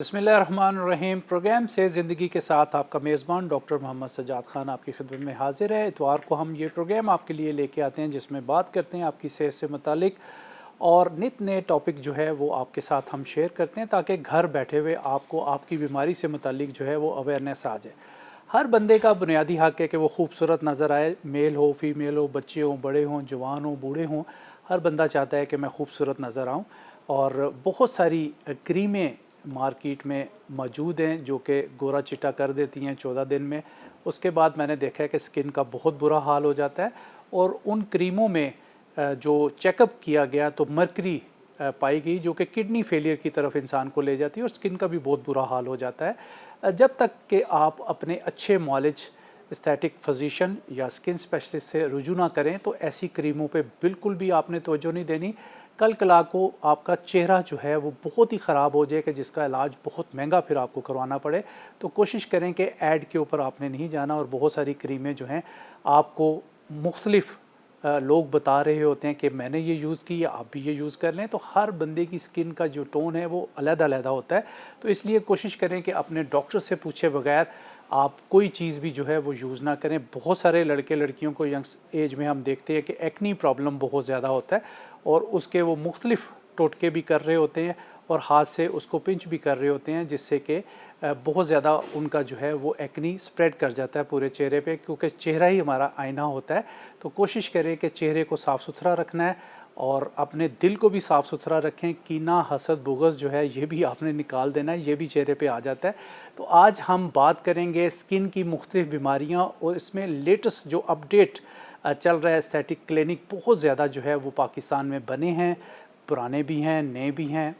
बिस्मिल्लाहिर्रहमानिर्रहीम। प्रोग्राम से ज़िंदगी के साथ आपका मेज़बान डॉक्टर मोहम्मद सज्जाद खान आपकी खिदमत में हाजिर है। इतवार को हम ये प्रोग्राम आपके लिए लेके आते हैं जिसमें बात करते हैं आपकी सेहत से मुतालिक और नित नए टॉपिक जो है वो आपके साथ हम शेयर करते हैं ताकि घर बैठे हुए आपको आपकी बीमारी से मुतालिक जो है वो अवेयरनेस आ जाए। हर बंदे का बुनियादी हक़ है कि वो खूबसूरत नज़र आए, मेल हो फीमेल हो, बच्चे हों बड़े हों जवान हों बूढ़े हों, हर बंदा चाहता है कि मैं खूबसूरत नज़र आऊँ। और बहुत सारी क्रीमें मार्केट में मौजूद हैं जो कि गोरा चिट्टा कर देती हैं 14 दिन में। उसके बाद मैंने देखा है कि स्किन का बहुत बुरा हाल हो जाता है और उन क्रीमों में जो चेकअप किया गया तो मरकरी पाई गई जो कि किडनी फेलियर की तरफ इंसान को ले जाती है और स्किन का भी बहुत बुरा हाल हो जाता है। जब तक कि आप अपने अच्छे मॉलेज एस्थेटिक फिजिशियन या स्किन स्पेशलिस्ट से रुजू ना करें तो ऐसी क्रीमों पे बिल्कुल भी आपने तवज्जो नहीं देनी। कल कला को आपका चेहरा जो है वो बहुत ही ख़राब हो जाए कि जिसका इलाज बहुत महंगा फिर आपको करवाना पड़े। तो कोशिश करें कि ऐड के ऊपर आपने नहीं जाना। और बहुत सारी क्रीमें जो हैं आपको मुख्तलिफ़ लोग बता रहे होते हैं कि मैंने ये यूज़ की या आप भी ये यूज़ कर लें। तो हर बंदे की स्किन का जो टोन है वो अलग-अलग होता है। तो इसलिए कोशिश करें कि अपने डॉक्टर से पूछे बगैर आप कोई चीज़ भी जो है वो यूज़ ना करें। बहुत सारे लड़के लड़कियों को यंग एज में हम देखते हैं कि एक्नी प्रॉब्लम बहुत ज़्यादा होता है और उसके वो मुख्तलिफ़ टोटके भी कर रहे होते हैं और हाथ से उसको पिंच भी कर रहे होते हैं जिससे कि बहुत ज़्यादा उनका जो है वो एक्नी स्प्रेड कर जाता है पूरे चेहरे पे, क्योंकि चेहरा ही हमारा आईना होता है। तो कोशिश करें कि चेहरे को साफ़ सुथरा रखना है और अपने दिल को भी साफ़ सुथरा रखें। कीना हसद बुग़ज़ जो है ये भी आपने निकाल देना है, ये भी चेहरे पे आ जाता है। तो आज हम बात करेंगे स्किन की मुख्तलिफ़ बीमारियाँ और इसमें लेटेस्ट जो अपडेट चल रहा है। एस्थेटिक क्लिनिक बहुत ज़्यादा जो है वो पाकिस्तान में बने हैं, पुराने भी हैं नए भी हैं।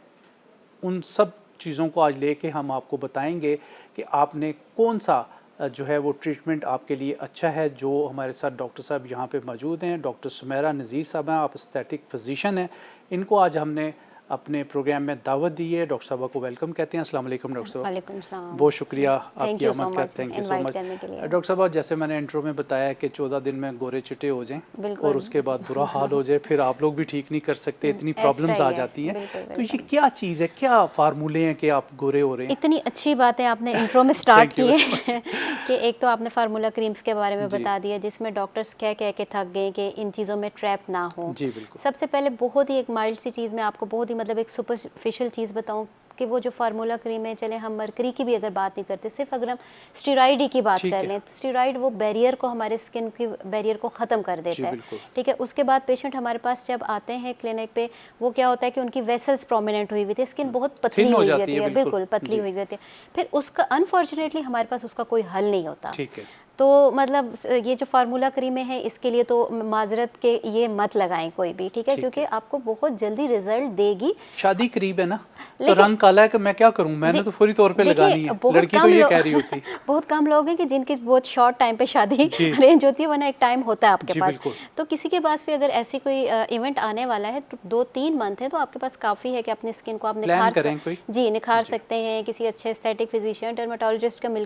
उन सब चीज़ों को आज लेके हम आपको बताएंगे कि आपने कौन सा जो है वो ट्रीटमेंट आपके लिए अच्छा है। जो हमारे साथ डॉक्टर साहब यहाँ पे मौजूद हैं, डॉक्टर सुमेरा नज़ीर साहब हैं, आप एस्थेटिक फिजिशियन हैं। इनको आज हमने अपने प्रोग्राम में दावत दी है। डॉक्टर साहब को वेलकम कहते हैं। अस्सलाम वालेकुम डॉक्टर साहब। वालेकुम सलाम। बहुत शुक्रिया आपकी आमद का, thank you so much. Doctor साहब जैसे मैंने इंट्रो में बताया कि 14 दिन में गोरे चिट्टे हो जाएं और उसके बाद बुरा हाल हो जाए, फिर आप लोग भी ठीक नहीं कर सकते, इतनी प्रॉब्लम्स आ जाती हैं। तो ये क्या चीज़ है, क्या फार्मूले हैं कि आप गोरे हो रहे हैं? इतनी अच्छी बातें आपने इंट्रो में स्टार्ट की है कि एक तो आपने फार्मूला क्रीम्स के बारे में बता दिया जिसमें डॉक्टर्स कह के थक गए कि इन चीज़ों में ट्रैप ना हो। जी बिल्कुल। सबसे पहले बहुत ही एक माइल्ड सी चीज़ मैं आपको बहुत ही मतलब एक सुपरफिशियल चीज़ बताऊं कि वो जो फार्मूला क्रीम है, चले हम मरकरी की भी अगर बात नहीं करते, सिर्फ अगर हम स्टेरॉइड की बात कर लें तो स्टेरॉइड वो बैरियर को, हमारे स्किन की बैरियर को ख़त्म कर देता है। ठीक है, उसके बाद पेशेंट हमारे पास जब आते हैं क्लिनिक पे, वो क्या होता है कि उनकी वेसल्स प्रोमिनेंट हुई हुई थी, स्किन बहुत पतली हुई होती है, बिल्कुल पतली हुई होती है। फिर उसका अनफॉर्चुनेटली हमारे पास उसका कोई हल नहीं होता। ठीक है। तो मतलब ये जो फार्मूला क्रीमें हैं इसके लिए तो माजरत के ये मत लगाएं कोई भी, ठीक है, क्योंकि आपको बहुत जल्दी रिजल्ट देगी। शादी करीब है ना, तो रंग काला है कि मैं क्या करूं, मैंने तो फौरी तौर पे लगानी है। लड़की तो ये कह रही होती बहुत कम लोग हैं कि जिनकी बहुत शॉर्ट टाइम पे शादी अरेंज होती है, वरना एक टाइम होता है आपके पास। तो किसी के पास भी अगर ऐसी कोई इवेंट आने वाला है तो 2-3 मंथ है तो आपके पास काफ़ी है कि अपनी स्किन को आप निखार सकते हैं। किसी अच्छे एस्थेटिक फिजिशियन डर्मेटोलॉजिस्ट का मिल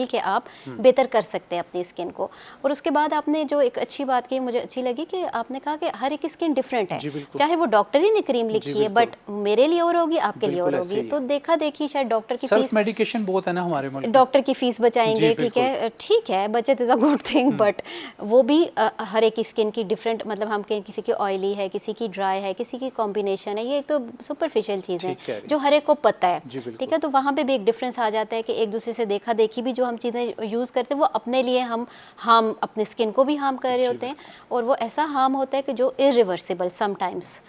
के आप बेहतर कर सकते हैं अपनी स्किन को। और उसके बाद आपने जो एक अच्छी बात की मुझे अच्छी लगी कि आपने कहा कि हर एक स्किन डिफरेंट है, चाहे वो डॉक्टर ही ने क्रीम लिखी है बट मेरे लिए और होगी, आपके लिए और होगी। तो देखा देखी शायद डॉक्टर की फीस, मेडिकेशन बहुत है ना हमारे मुल्क में, डॉक्टर की फीस बचाएंगे, ठीक है बचत is a good thing, but वो भी हर एक स्किन की डिफरेंट, मतलब हम कहें किसी की ऑयली है, किसी की ड्राई है, किसी की कॉम्बिनेशन है, ये एक तो सुपरफिशियल चीज़ है जो हर एक को पता है। ठीक है, तो वहाँ पे भी एक डिफरेंस आ जाता है कि एक दूसरे से देखा देखी भी जो हम चीज़ें यूज़ करते हैं वो अपने लिए हम अपने स्किन को भी हार्म कर रहे होते हैं और वो ऐसा हार्म होता है कि जो इरिवर्सिबल समटाइम्स।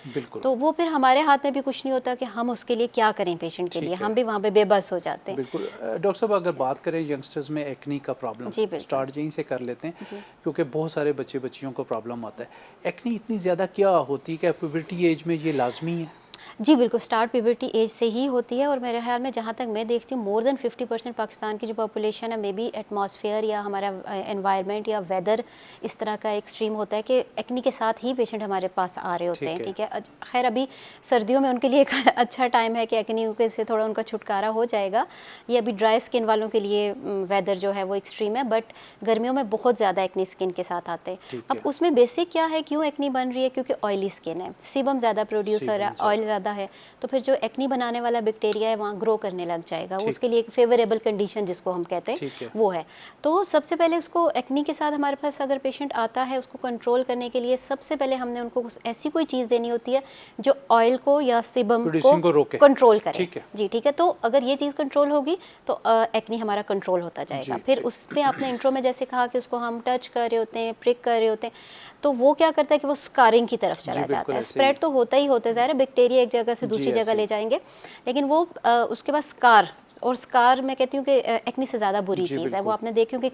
तो वो फिर हमारे हाथ में भी कुछ नहीं होता कि हम उसके लिए क्या करें पेशेंट के लिए, हम भी वहाँ पे बेबस हो जाते हैं। बिल्कुल। डॉक्टर साहब अगर बात करें यंगस्टर्स में एक्नी का प्रॉब्लम, स्टार्ट यहीं से कर लेते हैं क्योंकि बहुत सारे बच्चे बच्चियों को प्रॉब्लम आता है। एक्नी इतनी ज़्यादा क्या होती है कि प्यूबर्टी एज में ये लाजमी है? जी बिल्कुल, स्टार्ट प्यूबर्टी एज से ही होती है और मेरे ख्याल में जहाँ तक मैं देखती हूँ मोर देन 50% पाकिस्तान की जो पॉपुलेशन है, मे बी एटमॉस्फेयर या हमारा एनवायरनमेंट या वेदर इस तरह का एक्सट्रीम होता है कि एक्नी के साथ ही पेशेंट हमारे पास आ रहे होते हैं। ठीक है, खैर अभी सर्दियों में उनके लिए एक अच्छा टाइम है कि एक्नी से थोड़ा उनका छुटकारा हो जाएगा। ये अभी ड्राई स्किन वालों के लिए वेदर जो है वो एक्सट्रीम है, बट गर्मियों में बहुत ज़्यादा एक्नी स्किन के साथ आते हैं। अब उसमें बेसिक क्या है, क्यों एक्नी बन रही है? क्योंकि ऑयली स्किन है, सीबम ज़्यादा प्रोड्यूस हो रहा है, ऑयल ज़्यादा है तो फिर जो एक्नी बनाने वाला बैक्टीरिया है वहाँ ग्रो करने लग जाएगा, उसके लिए एक फेवरेबल कंडीशन जिसको हम कहते हैं वो है। तो सबसे पहले उसको एक्नी के साथ हमारे पास अगर पेशेंट आता है, उसको कंट्रोल करने के लिए सबसे पहले हमने उनको ऐसी कोई चीज़ देनी होती है जो ऑयल को या सिबम को कंट्रोल करे। जी ठीक है, तो अगर ये चीज़ कंट्रोल होगी तो एक्नी हमारा कंट्रोल होता जाएगा। फिर उस पर आपने इंट्रो में जैसे कहा कि उसको हम टच कर रहे होते हैं, प्रिक कर रहे होते हैं, तो वो क्या करता है कि वो स्कारिंग की तरफ चला जाता है। स्प्रेड तो होता ही होता है, ज़ाहिर है बैक्टीरिया एक जगह से दूसरी जगह ले जाएंगे, लेकिन वो उसके बाद स्कार, और स्कार मैं कहती हूँ कि एक्नी से ज़्यादा बुरी चीज़ है। वो आपने देखी होगी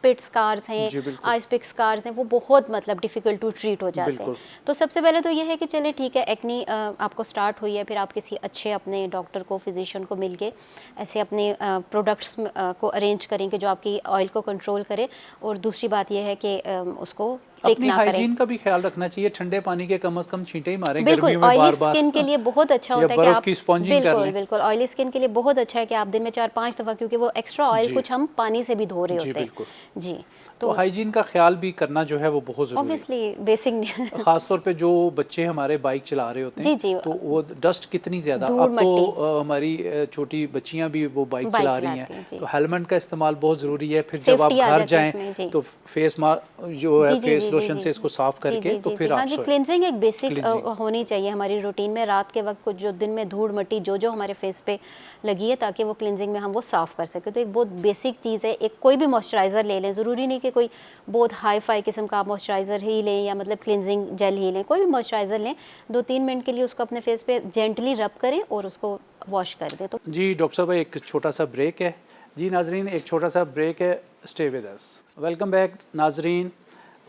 पिट स्कार्स हैं, आइस पिक स्कार्स हैं, वो बहुत मतलब डिफ़िकल्ट टू ट्रीट हो जाते हैं। तो सबसे पहले तो ये है कि चले ठीक है, एक्नी आपको स्टार्ट हुई है, फिर आप किसी अच्छे अपने डॉक्टर को, फिजिशियन को मिल के ऐसे अपने प्रोडक्ट्स को अरेंज करेंगे जो आपकी ऑयल को कंट्रोल करे। और दूसरी बात यह है कि उसको अपनी हाइजीन का भी ख्याल रखना चाहिए, ठंडे पानी के कम से कम छींटे ही मारें गर्मियों में ऑयली स्किन के लिए बहुत अच्छा होता है कि आप बिल्कुल ऑयली स्किन के लिए बहुत अच्छा है कि आप दिन में 4-5 दफ़ा, क्योंकि वो एक्स्ट्रा ऑयल कुछ हम पानी से भी धो रहे होते हैं। जी, तो हाइजीन का ख्याल भी करना जो है वो बहुत ज़रूरी है, ऑब्वियसली बेसिक। खास तौर पे जो बच्चे हमारे बाइक चला रहे होते हैं, जी, तो वो डस्ट कितनी ज़्यादा, अब तो हमारी छोटी बच्चियां भी वो बाइक चला रही हैं, तो हेलमेट का इस्तेमाल बहुत ज़रूरी है। फिर जब आप घर जाएं तो फेस मास्क जो है फेस लोशन से इसको साफ करके तो फिर आप क्लिनजिंग एक बेसिक होनी चाहिए हमारी रूटीन में। रात के वक्त कुछ जो दिन में धूल मट्टी जो हमारे फेस पे लगी है, ताकि वो क्लिनजिंग में हम वो साफ़ कर सकें। तो एक बहुत बेसिक चीज़ है। एक कोई भी मॉइस्चराइज़र ले लें, ज़रूरी नहीं कि कोई बहुत हाई फाई किस्म का आप मॉइस्चराइज़र ही लें या मतलब क्लिनजिंग जेल ही लें, कोई भी मॉइस्चराइज़र लें, 2-3 मिनट के लिए उसको अपने फेस पे जेंटली रब करें और उसको वॉश कर दें। तो जी डॉक्टर साहब, एक छोटा सा ब्रेक है। जी नाजरीन, एक छोटा सा ब्रेक है, stay with us. Welcome back नाजरीन,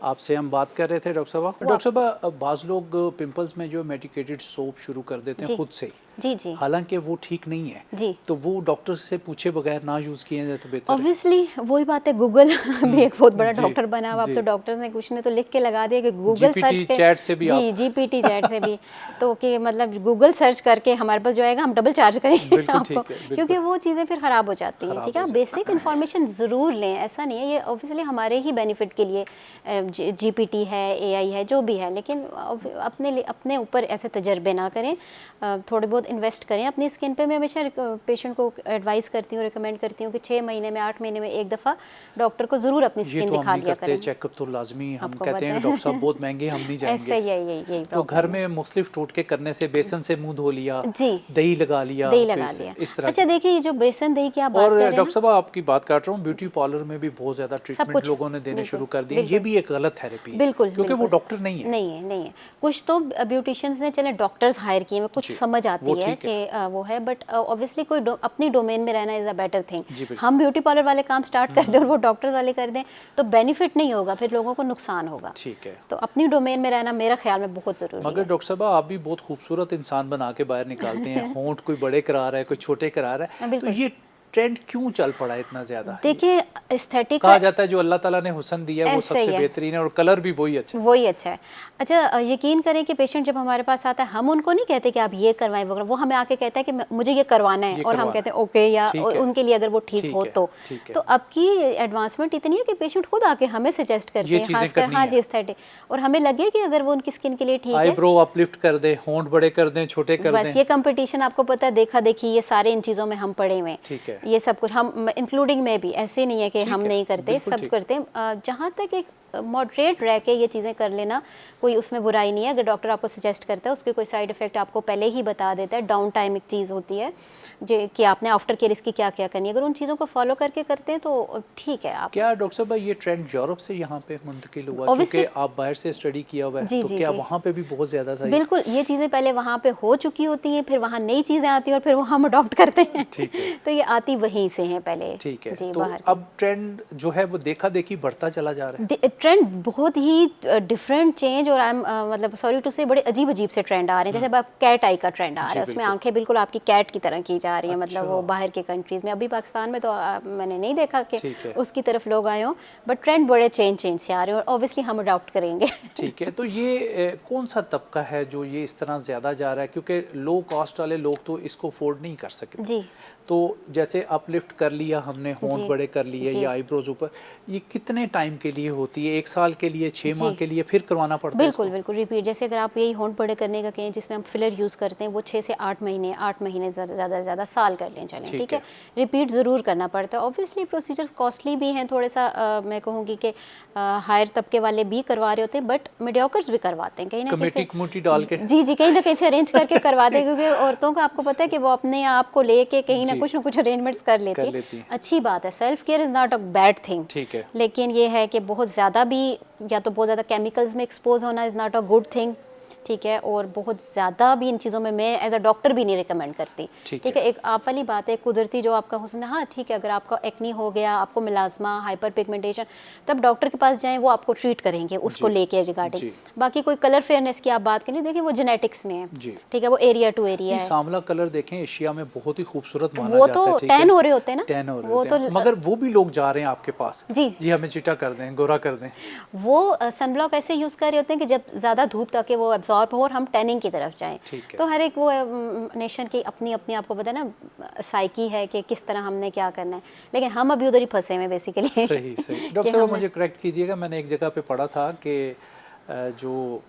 आपसे हम बात कर रहे थे डॉक्टर साहब। डॉक्टर साहब, बाज़ लोग पिंपल्स में जो मेडिकेटेड सोप शुरू कर देते हैं खुद से, जी, हालांकि वो ठीक नहीं है जी, तो वो डॉक्टर से पूछे बगैर ना यूज़ किए जाए तो बेहतर है। ऑब्वियसली वही बात है, गूगल भी एक बहुत बड़ा डॉक्टर बना हुआ। अब तो डॉक्टर्स ने कुछ ने तो लिख के लगा दिया कि गूगल सर्च के चैट से भी, जी जीपीटी चैट से भी, तो कि मतलब गूगल सर्च करके हमारे पास जो आएगा हम डबल चार्ज करेंगे आपको, क्योंकि वो चीज़ें फिर ख़राब हो जाती हैं। ठीक है, बेसिक इन्फॉर्मेशन ज़रूर लें, ऐसा नहीं है, ये ऑब्वियसली हमारे ही बेनिफिट के लिए जीपीटी है, एआई है, जो भी है, लेकिन अपने ऊपर ऐसे तजर्बे ना करें, थोड़े बहुत इन्वेस्ट करें अपनी स्किन पे। मैं हमेशा पेशेंट को एडवाइस करती हूँ, रिकमेंड करती हूँ कि 6 महीने में 8 महीने में एक दफ़ा डॉक्टर को ज़रूर अपनी स्किन दिखा लिया करें। चेकअप तो लाजमी, हम कहते हैं डॉक्टर साहब बहुत महंगे, हम नहीं जाएंगे। ऐसे यही तो घर में मुख्तलिफ टोटके करने से, बेसन से मुंह धो लिया, जी, दही लगा लिया, इस तरह। अच्छा देखिए, ये जो बेसन दही की आप बात कर रहे हैं, डॉक्टर साहब आपकी बात काट रहा हूँ, ब्यूटी पार्लर में भी बहुत ज़्यादा ट्रीटमेंट लोगों ने देने शुरू कर दिए, ये भी एक गलत थेरेपी है। बिल्कुल, क्योंकि वो डॉक्टर नहीं है। कुछ तो ब्यूटिशियंस ने चले डॉक्टर्स हायर किए हैं, कुछ समझ आती है कि वो है, बट ऑब्वियसली कोई अपनी डोमेन में रहना इज़ अ बेटर थिंग। हम ब्यूटी पार्लर वाले काम स्टार्ट कर दें और वो डॉक्टर वाले कर दें तो बेनिफिट नहीं होगा, फिर लोगों को नुकसान होगा। ठीक है, तो अपनी डोमेन में रहना मेरा ख्याल में बहुत ज़रूरी है। मगर डॉक्टर साहब आप भी बहुत खूबसूरत इंसान बना के बाहर निकालते हैं, होंठ कोई बड़े करा रहा है, कोई छोटे करा रहा है, तो ये ट्रेंड क्यों चल पड़ा इतना ज़्यादा? देखिए, एस्थेटिक कहा जाता है जो अल्लाह ताला ने हुस्न दिया है वो सबसे बेहतरीन है और कलर भी वही अच्छा है। अच्छा, यकीन करें कि पेशेंट जब हमारे पास आता है, हम उनको नहीं कहते कि आप ये करवाएं वगैरह, वो हमें आके कहता है कि मुझे ये करवाना है, और हम कहते हैं ओके, या उनके लिए अगर वो ठीक हो तो अब की एडवांसमेंट इतनी है कि पेशेंट खुद आके हमें सजेस्ट करते हैं, खासकर हाँ जी एस्थेटिक, और हमें लगे कि अगर वो उनकी स्किन के लिए ठीक है, आईब्रो अपलिफ्ट कर दे, होंठ बड़े कर दें, छोटे कर दें, बस ये कंपटीशन आपको पता है, देखा देखी, ये सारे इन चीज़ों में हम पड़े हुए हैं। ये सब कुछ हम इंक्लूडिंग में भी, ऐसे नहीं है कि हम नहीं करते, सब करते हैं। जहाँ तक एक मॉडरेट रह के ये चीज़ें कर लेना, कोई उसमें बुराई नहीं है। अगर डॉक्टर आपको सजेस्ट करता है, उसके कोई साइड इफ़ेक्ट आपको पहले ही बता देता है, डाउन टाइम एक चीज़ होती है जो कि आपने आफ्टर केयर इसकी क्या क्या करनी है, अगर उन चीज़ों को फॉलो करके करते हैं तो ठीक है। आप क्या डॉक्टर साहब ये ट्रेंड यूरोप से यहाँ पे मुंतकिल हुआ, क्योंकि आप बाहर से स्टडी किया हुआ है, तो क्या वहाँ पे भी बहुत ज़्यादा था? बिल्कुल, ये चीज़ें पहले वहाँ पे हो चुकी होती हैं, फिर वहाँ नई चीज़ें आती हैं और फिर वो हम अडॉप्ट करते हैं। ठीक है, तो ये आती वहीं से हैं पहले। ठीक है, जी, तो अब ट्रेंड जो है वो देखा देखी बढ़ता चला जा रहा है। ट्रेंड बहुत ही डिफरेंट चेंज, और मतलब सॉरी टू से बड़े अजीब अजीब से ट्रेंड आ रहे हैं। जैसे अब कैट आई का ट्रेंड आ रहा है, उसमें आंखें बिल्कुल आपकी कैट की तरह की जा रही हैं, मतलब वो बाहर के कंट्रीज में, अभी पाकिस्तान में तो मैंने नहीं देखा कि उसकी तरफ लोग आए हों, बट ट्रेंड बड़े चेंज से आ रहे हैं और ऑब्वियसली हम अडॉप्ट करेंगे। ठीक है, तो ये कौन सा तबका है जो ये इस तरह ज़्यादा जा रहा है? क्योंकि लो कॉस्ट वाले लोग तो इसको अफोर्ड नहीं कर सकते जी, तो जैसे अपलिफ्ट कर लिया हमने, होंठ जी, बड़े कर लिए जी। या आईब्रोज ऊपर, ये कितने टाइम के लिए होती है? 1 साल के लिए, 6 माह जी। के लिए फिर करवाना पड़ता है बिल्कुल, इसको? बिल्कुल रिपीट। जैसे अगर आप यही होंठ बड़े करने का कहें जिसमें हम फिलर यूज़ करते हैं, वो 6 से 8 महीने, 8 महीने ज़्यादा से ज़्यादा साल कर लें चलें, ठीक ठीक है? है। रिपीट ज़रूर करना पड़ता है। ऑब्वियसली प्रोसीजर्स कॉस्टली भी हैं थोड़ा-सा, मैं कहूँगी कि हायर तबके वाले भी करवा रहे होते हैं, बट मीडियोकर्स भी करवाते हैं कहीं न कहीं से। कमेटी-कमेटी डाल के? जी, जी, कहीं न कहीं से अरेंज करके अच्छा, करवाते हैं, ठीक। क्योंकि औरतों का आपको पता है कि वो अपने आप को लेके कहीं जी। न कुछ अरेंजमेंट्स कर लेती हैं। अच्छी बात है, self care is not a bad thing. ठीक है। लेकिन ये है कि बहुत ज़्यादा भी, या तो बहुत ज़्यादा केमिकल्स में एक्सपोज होना is not a good thing, ठीक है? और बहुत ज़्यादा भी इन चीज़ों में मैं एज अ डॉक्टर भी नहीं रिकमेंड करती, ठीक ठीक है। है? एक आप वाली बात है, कुदरती जो आपका हुस्न है, हाँ ठीक है, अगर आपका एक्नी हो गया, आपको मिलाज़मा, हाइपर पिगमेंटेशन, तब डॉक्टर के पास जाएँ, वो आपको ट्रीट करेंगे उसको जी, लेके रिगार्डिंग। जी। बाकी कोई कलर फेयरनेस की आप बात करें, देखिए वो जेनेटिक्स में है, जी। ठीक है? वो एरिया टू एरिया ये है। सांवला कलर देखें एशिया में बहुत ही खूबसूरत माना वो जाता है, तो ठीक है? टैन हो रहे होते हैं ना, टैन हो रहे वो होते तो हैं, मगर वो भी लोग जा रहे हैं आपके पास, जी। जी हमें चिट्टा कर दें, गोरा कर दें। वो सनब्लॉक ऐसे यूज़ कर रहे होते हैं कि जब ज़्यादा धूप ताकि वो एब्जॉर्ब हो और हम टैनिंग की तरफ जाएं। ठीक है। तो हर एक वो नेशन की अपनी अपनी आपको पता है ना साइकी है कि किस तरह हमने क्या करना है, लेकिन हम अभी उधर ही फंसे हुए हैं बेसिकली। सही, सही। डॉक्टर साहब मुझे करेक्ट कीजिएगा, मैंने एक जगह पे पढ़ा था कि जो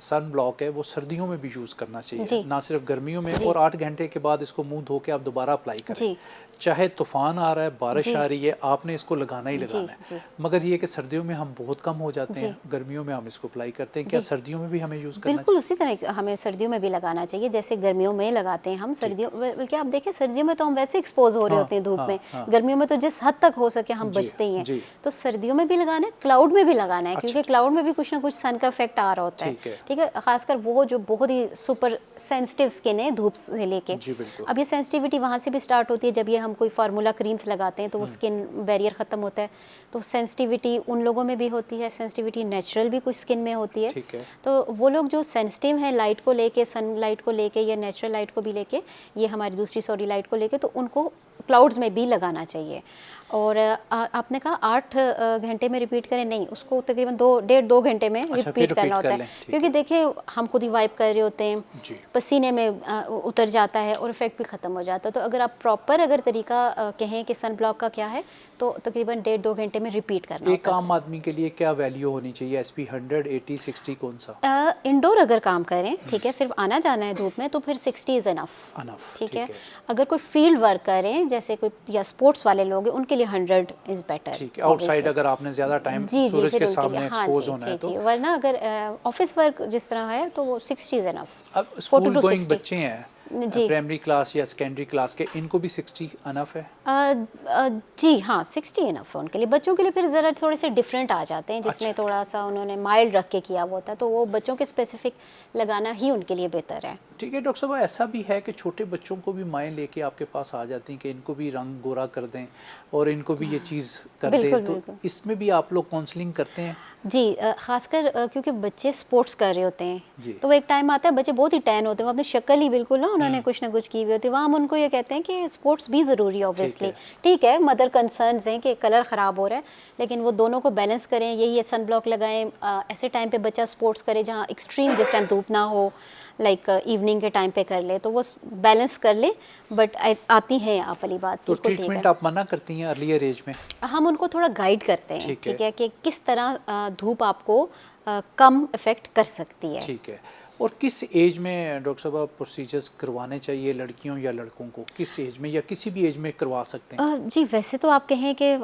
सन ब्लॉक है वो सर्दियों में भी यूज़ करना चाहिए, जी। ना सिर्फ गर्मियों में, जी। और 8 घंटे के बाद इसको मुंह धो के आप दोबारा अप्लाई करें। जी। चाहे तूफान आ रहा है, बारिश जी। आ रही है, आपने इसको लगाना ही जी, लगाना है। जी। मगर ये कि सर्दियों में हम बहुत कम हो जाते जी। हैं, गर्मियों में हम इसको अप्लाई करते हैं। क्या जी। सर्दियों में भी हमें यूज़ करना बिल्कुल चाहिए? उसी तरह हमें सर्दियों में भी लगाना चाहिए जैसे गर्मियों में लगाते हैं हम। सर्दियों बल्कि आप देखें, सर्दियों में तो हम वैसे एक्सपोज हो रहे हाँ, होते हैं धूप हाँ, में, हाँ। गर्मियों में तो जिस हद तक हो सके हम जी, बचते ही हैं। जी। तो सर्दियों में भी लगाना है, क्लाउड में भी लगाना है, अच्छा, क्योंकि क्लाउड में भी कुछ ना कुछ सन का इफेक्ट आ रहा होता है, ठीक है। ठीक है? खासकर वो जो बहुत ही सुपर सेंसिटिव स्किन है धूप से लेके। जी, बिल्कुल। अब ये सेंसिटिविटी वहाँ से भी स्टार्ट होती है जब ये हम कोई फार्मूला क्रीम्स लगाते हैं, तो वो स्किन बैरियर ख़त्म होता है, तो सेंसिटिविटी उन लोगों में भी होती है। सेंसिटिविटी नेचुरल भी कुछ स्किन में होती है। ठीक है। तो वो लोग जो सेंसिटिव हैं लाइट को लेके, सनलाइट को लेके या नेचुरल लाइट को भी लेके, ये हमारी दूसरी सॉरी लाइट को लेके, तो उनको क्लाउड्स में भी लगाना चाहिए। और आपने कहा 8 घंटे में रिपीट करें, नहीं, उसको तकरीबन 2 घंटे में अच्छा, रिपीट फिर करना रिपीट होता कर है, लें, ठीक क्योंकि है। देखिए हम खुद ही वाइप कर रहे होते हैं, जी। पसीने में उतर जाता है और इफेक्ट भी ख़त्म हो जाता है। तो अगर आप प्रॉपर अगर तरीका कहें कि सन ब्लॉक का क्या है, तो तकरीबन 1.5-2 घंटे में रिपीट करना एक होता है। आम आदमी के लिए क्या वैल्यू होनी चाहिए? SP 100, 80, 60 कौन सा? इंडोर अगर काम करें, ठीक है, सिर्फ आना जाना है धूप में, तो फिर 60 इज़ एनफ, अनफ, ठीक है? अगर कोई फील्ड वर्क करें जैसे कोई या स्पोर्ट्स वाले लोग हैं, उनके लिए 100 इज़ बेटर। ठीक है। आउटसाइड अगर आपने ज़्यादा टाइम जी, जी, सूरज फिर के उनके लिए सामने हाँ एक्सपोज जी, होना जी, है जी, तो वरना अगर ऑफिस वर्क जिस तरह है तो वो 60 इज़ एनफ। अब 40 स्कूल to गोइंग 60 बच्चे हैं, जी। प्राइमरी क्लास या सेकेंडरी क्लास के, इनको भी 60 अनफ है? जी हाँ, 60 इनफ है उनके लिए। बच्चों के लिए फिर ज़रा थोड़े से डिफरेंट आ जाते हैं, जिसमें अच्छा। थोड़ा सा उन्होंने माइल्ड रख के किया हुआ होता है, तो वो बच्चों के स्पेसिफिक लगाना ही उनके लिए बेहतर है। ठीक है। डॉक्टर साहब ऐसा भी है कि छोटे बच्चों को भी माएँ लेके आपके पास आ जाती हैं कि इनको भी रंग गोरा कर दें और इनको भी ये चीज़ कर दें, बिल्कुल, तो बिल्कुल। इसमें भी आप लोग काउंसलिंग करते हैं? जी, खासकर क्योंकि बच्चे स्पोर्ट्स कर रहे होते हैं, जी। तो वो एक टाइम आता है बच्चे बहुत ही टैन होते हैं, वो अपनी शक्ल ही बिल्कुल ना उन्होंने कुछ ना कुछ की हुई होती है, वहाँ हम उनको ये कहते हैं कि स्पोर्ट्स भी ज़रूरी है ऑब्वियसली। ठीक है, मदर कंसर्न्स हैं कि कलर ख़राब हो रहा है, लेकिन वो दोनों को बैलेंस करें, यही है सन ब्लॉक लगाएं, ऐसे टाइम पे बच्चा स्पोर्ट्स करे जहाँ एक्सट्रीम जिस टाइम धूप ना हो, लाइक इवनिंग के टाइम पे कर ले, तो वो बैलेंस कर ले। बट आती है आप वाली बात, तो बिल्कुल ठीक है। ट्रीटमेंट आप मना करती हैं अर्लियर एज में? हम उनको थोड़ा गाइड करते हैं, ठीक ठीक है। है, कि किस तरह धूप आपको कम इफ़ेक्ट कर सकती है। ठीक है। और किस एज में डॉक्टर साहब आप प्रोसीजर्स करवाने चाहिए, लड़कियों या लड़कों को? किस एज में या किसी भी एज में करवा सकते हैं? जी, वैसे तो आप कहें कि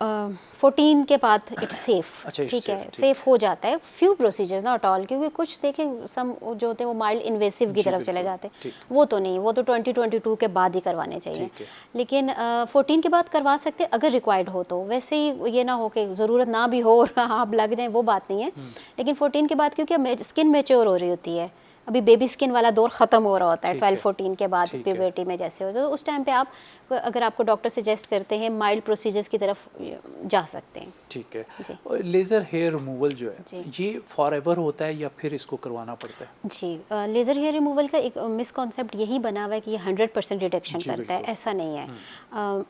14 के बाद इट्स सेफ, अच्छा, it's ठीक है, safe, ठीक। सेफ हो जाता है। फ्यू प्रोसीजर्स, नॉट ऑल, क्योंकि कुछ देखें सम जो होते हैं वो माइल्ड इन्वेसिव की जी, तरफ चले बिल्कुल, जाते हैं, ठीक। वो तो नहीं, वो तो 2022 के बाद ही करवाने चाहिए। ठीक है। लेकिन 14 के बाद करवा सकते हैं अगर रिक्वायर्ड हो तो। वैसे ही ये ना हो कि ज़रूरत ना भी हो और आप लग जाएं, वो बात नहीं है। लेकिन 14 के बाद क्योंकि स्किन मैच्योर हो रही होती है, अभी बेबी स्किन वाला दौर ख़त्म हो रहा होता है ठीक है। 12-14 के बाद, ठीक है। प्यूबर्टी में जैसे हो, तो उस टाइम पे आप अगर आपको डॉक्टर सजेस्ट करते हैं माइल्ड प्रोसीजर्स की तरफ जा सकते हैं। ठीक है। जी। और लेज़र हेयर रिमूवल जो है, जी। ये फॉरएवर होता है या फिर इसको करवाना पड़ता है? जी, लेज़र हेयर रिमूवल का एक मिसकॉन्सेप्ट यही बना हुआ है कि ये 100% रिडक्शन जी, करता है, बिल्कुल। ऐसा नहीं है।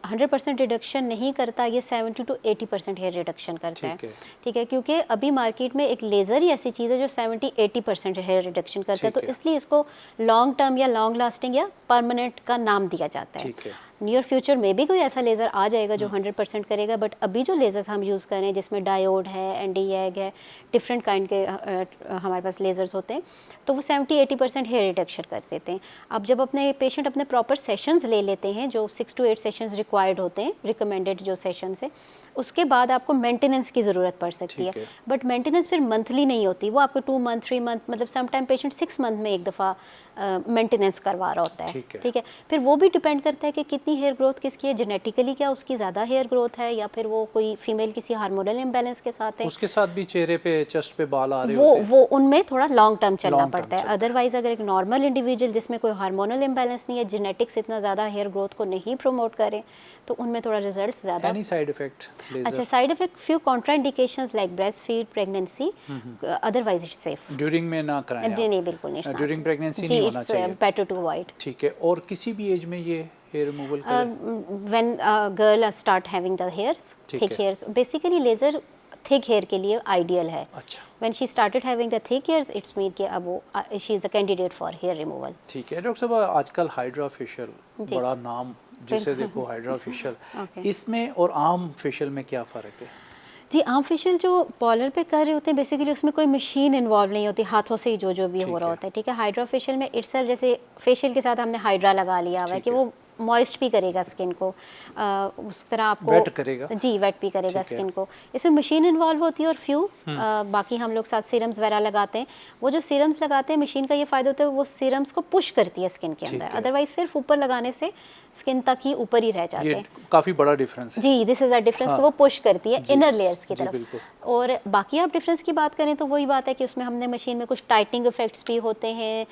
100% रिडक्शन नहीं करता, ये 70 to 80% हेयर रिडक्शन करता है, ठीक है। ठीक है, क्योंकि अभी मार्केट में एक लेज़र ही ऐसी चीज़ है जो 70-80% हेयर रिडक्शन करता है, ठीक तो है। इसलिए इसको लॉन्ग टर्म या लॉन्ग लास्टिंग या परमानेंट का नाम दिया जाता है। ठीक है। नियर फ्यूचर में भी कोई ऐसा लेज़र आ जाएगा जो 100% करेगा, बट अभी जो लेज़र्स हम यूज़ कर रहे हैं जिसमें डायोड है, ND-YAG है, डिफरेंट काइंड के हमारे पास लेज़र्स होते हैं, तो वो 70-80% हेयर रिडक्शन कर देते हैं। अब जब अपने पेशेंट अपने प्रॉपर सेशंस ले लेते हैं, जो 6 to 8 सेशंस रिक्वायर्ड होते हैं, रिकमेंडेड जो सेशंस है, उसके बाद आपको मेंटेनेंस की ज़रूरत पड़ सकती है। बट मेंटेनेंस फिर मंथली नहीं होती, वो आपको 2 मंथ 3 मंथ, मतलब सम टाइम पेशेंट 6 मंथ में एक दफ़ा मेंटेनेंस करवा रहा होता है। ठीक है, फिर वो भी डिपेंड करता है कि कितनी हेयर ग्रोथ किसकी है, जेनेटिकली क्या उसकी ज़्यादा हेयर ग्रोथ है, या फिर वो कोई फीमेल किसी हार्मोनल इम्बैलेंस के साथ है। उसके साथ भी चेहरे पे, चेस्ट पे बाल आ रहे होते हैं, वो उनमें थोड़ा लॉन्ग टर्म चलना पड़ता है। अदरवाइज अगर एक नॉर्मल इंडिविजुअल जिसमें कोई हार्मोनल इम्बैलेंस नहीं है, जेनेटिक्स इतना ज़्यादा हेयर ग्रोथ को नहीं प्रमोट करें, तो उनमें थोड़ा रिजल्ट ज़्यादा। Any side effect? अच्छा, side effect few contraindications like breast feed, pregnancy, otherwise it's safe. During में ना कराएं? नहीं, बिल्कुल नहीं। ड्यूरिंग प्रेगनेंसी नहीं होना चाहिए, बेटर टू अवॉइड। ठीक है। और किसी भी एज में ये हेयर रिमूवल करें? When girl start having the hairs, thick hairs, basically laser thick hair के लिए आइडियल है। अच्छा। When she started having the thick hairs, it's mean कि अब वो she is the candidate for hair removal. ठीक है डॉक्टर साहब, आजकल हाइड्रा फेशियल बड़ा नाम, जिसे देखो हाइड्रा फेशियल, इसमें और आम फेशियल में क्या फ़र्क है? जी, आम फेशियल जो पॉलर पे कर रहे होते हैं, बेसिकली उसमें कोई मशीन इन्वॉल्व नहीं होती, हाथों से ही जो भी हो रहा होता है। ठीक है, हाइड्रा फेशियल में इट्सल्फ, जैसे फेशियल के साथ हमने हाइड्रा लगा लिया हुआ है कि वो मॉइस्ट भी करेगा स्किन को, उस तरह आपको वेट करेगा। जी, वेट भी करेगा स्किन को। इसमें मशीन इन्वॉल्व होती है और फ्यू बाकी हम लोग साथ सीरम्स वगैरह लगाते हैं। वो जो सीरम्स लगाते हैं, मशीन का ये फ़ायदा होता है वो सीरम्स को पुश करती है स्किन के अंदर, अदरवाइज सिर्फ ऊपर लगाने से स्किन तक ही ऊपर ही रह जाते हैं। काफ़ी बड़ा डिफरेंस है। जी, दिस इज़ अ डिफरेंस, वो पुश करती है इनर लेयर्स की तरफ। और बाकी आप डिफरेंस की बात करें तो वही बात है कि उसमें हमने मशीन में कुछ टाइटनिंग इफेक्ट्स भी होते हैं,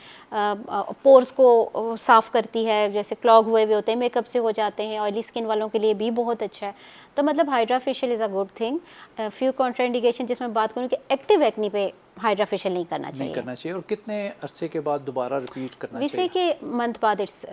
पोर्स को साफ़ करती है, जैसे क्लॉग हुए होते हैं, मेकअप से हो जाते हैं, ऑयली स्किन वालों के लिए भी बहुत अच्छा है। तो मतलब hydra facial is a good thing. Few contraindication जिसमें बात करूँ कि एक्टिव एक्नी पे हाइड्रा फेशियल नहीं करना चाहिए। और कितने अरसे के बाद दोबारा रिपीट करना चाहिए? वैसे कि मंथ बाद इट्स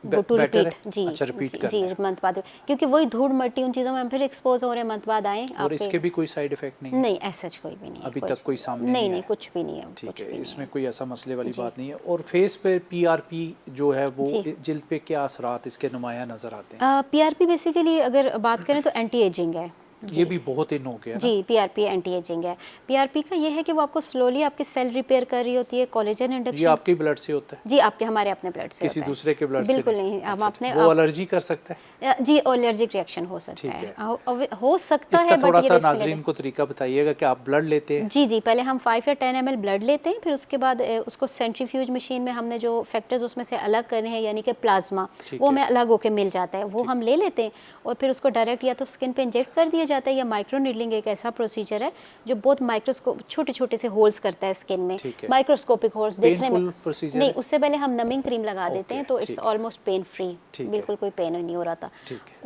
गो टू रिपीट। जी, अच्छा, रिपीट जी, मंथ बाद, क्योंकि वही धूल मट्टी उन चीज़ों में हम फिर एक्सपोज हो रहे हैं, मंथ बाद आए। और इसके भी कोई साइड इफेक्ट नहीं? नहीं, ऐसा कोई भी नहीं है अभी तक कोई सामने नहीं, कुछ भी नहीं है। ठीक है, इसमें कोई ऐसा मसले वाली बात नहीं है। और फेस पे PRP जो है वो जिल्द पे क्या असरात इसके नुमायां नजर आते हैं? PRP बेसिकली अगर बात करें तो एंटी एजिंग है। ये भी बहुत इन हो गया जी, PRP एंटी एजिंग है। PRP का ये है कि वो आपको स्लोली आपकी सेल रिपेयर कर रही होती है, कोलेजन इंडक्शन। ये आपके ब्लड से होता है? जी, हमारे अपने ब्लड से किसी दूसरे के ब्लड से बिल्कुल नहीं। हम अपने वो एलर्जी कर सकता है? जी, एलर्जिक रिएक्शन हो सकता है, हो सकता है। थोड़ा सा नाज़रीन को तरीका बताइएगा कि आप ब्लड लेते हैं? जी, पहले हम 5 या 10 ml ब्लड लेते हैं, फिर उसके बाद उसको सेंट्रीफ्यूज मशीन में हमने जो फैक्टर्स उसमें से अलग करने हैं, यानी कि प्लाज्मा, वो हमें अलग होकर मिल जाता है, वो हम ले लेते हैं और फिर उसको डायरेक्ट या तो स्किन पे इंजेक्ट कर दिया जाता है, या माइक्रो नीडलिंग एक ऐसा प्रोसीजर है जो बहुत माइक्रोस्कोप छोटे छोटे से होल्स करता है स्किन में, माइक्रोस्कोपिक होल्स देखने में। नहीं, उससे पहले हम नमिंग क्रीम लगा देते हैं, तो इट्स ऑलमोस्ट पेन फ्री, बिल्कुल कोई पेन नहीं हो रहा था,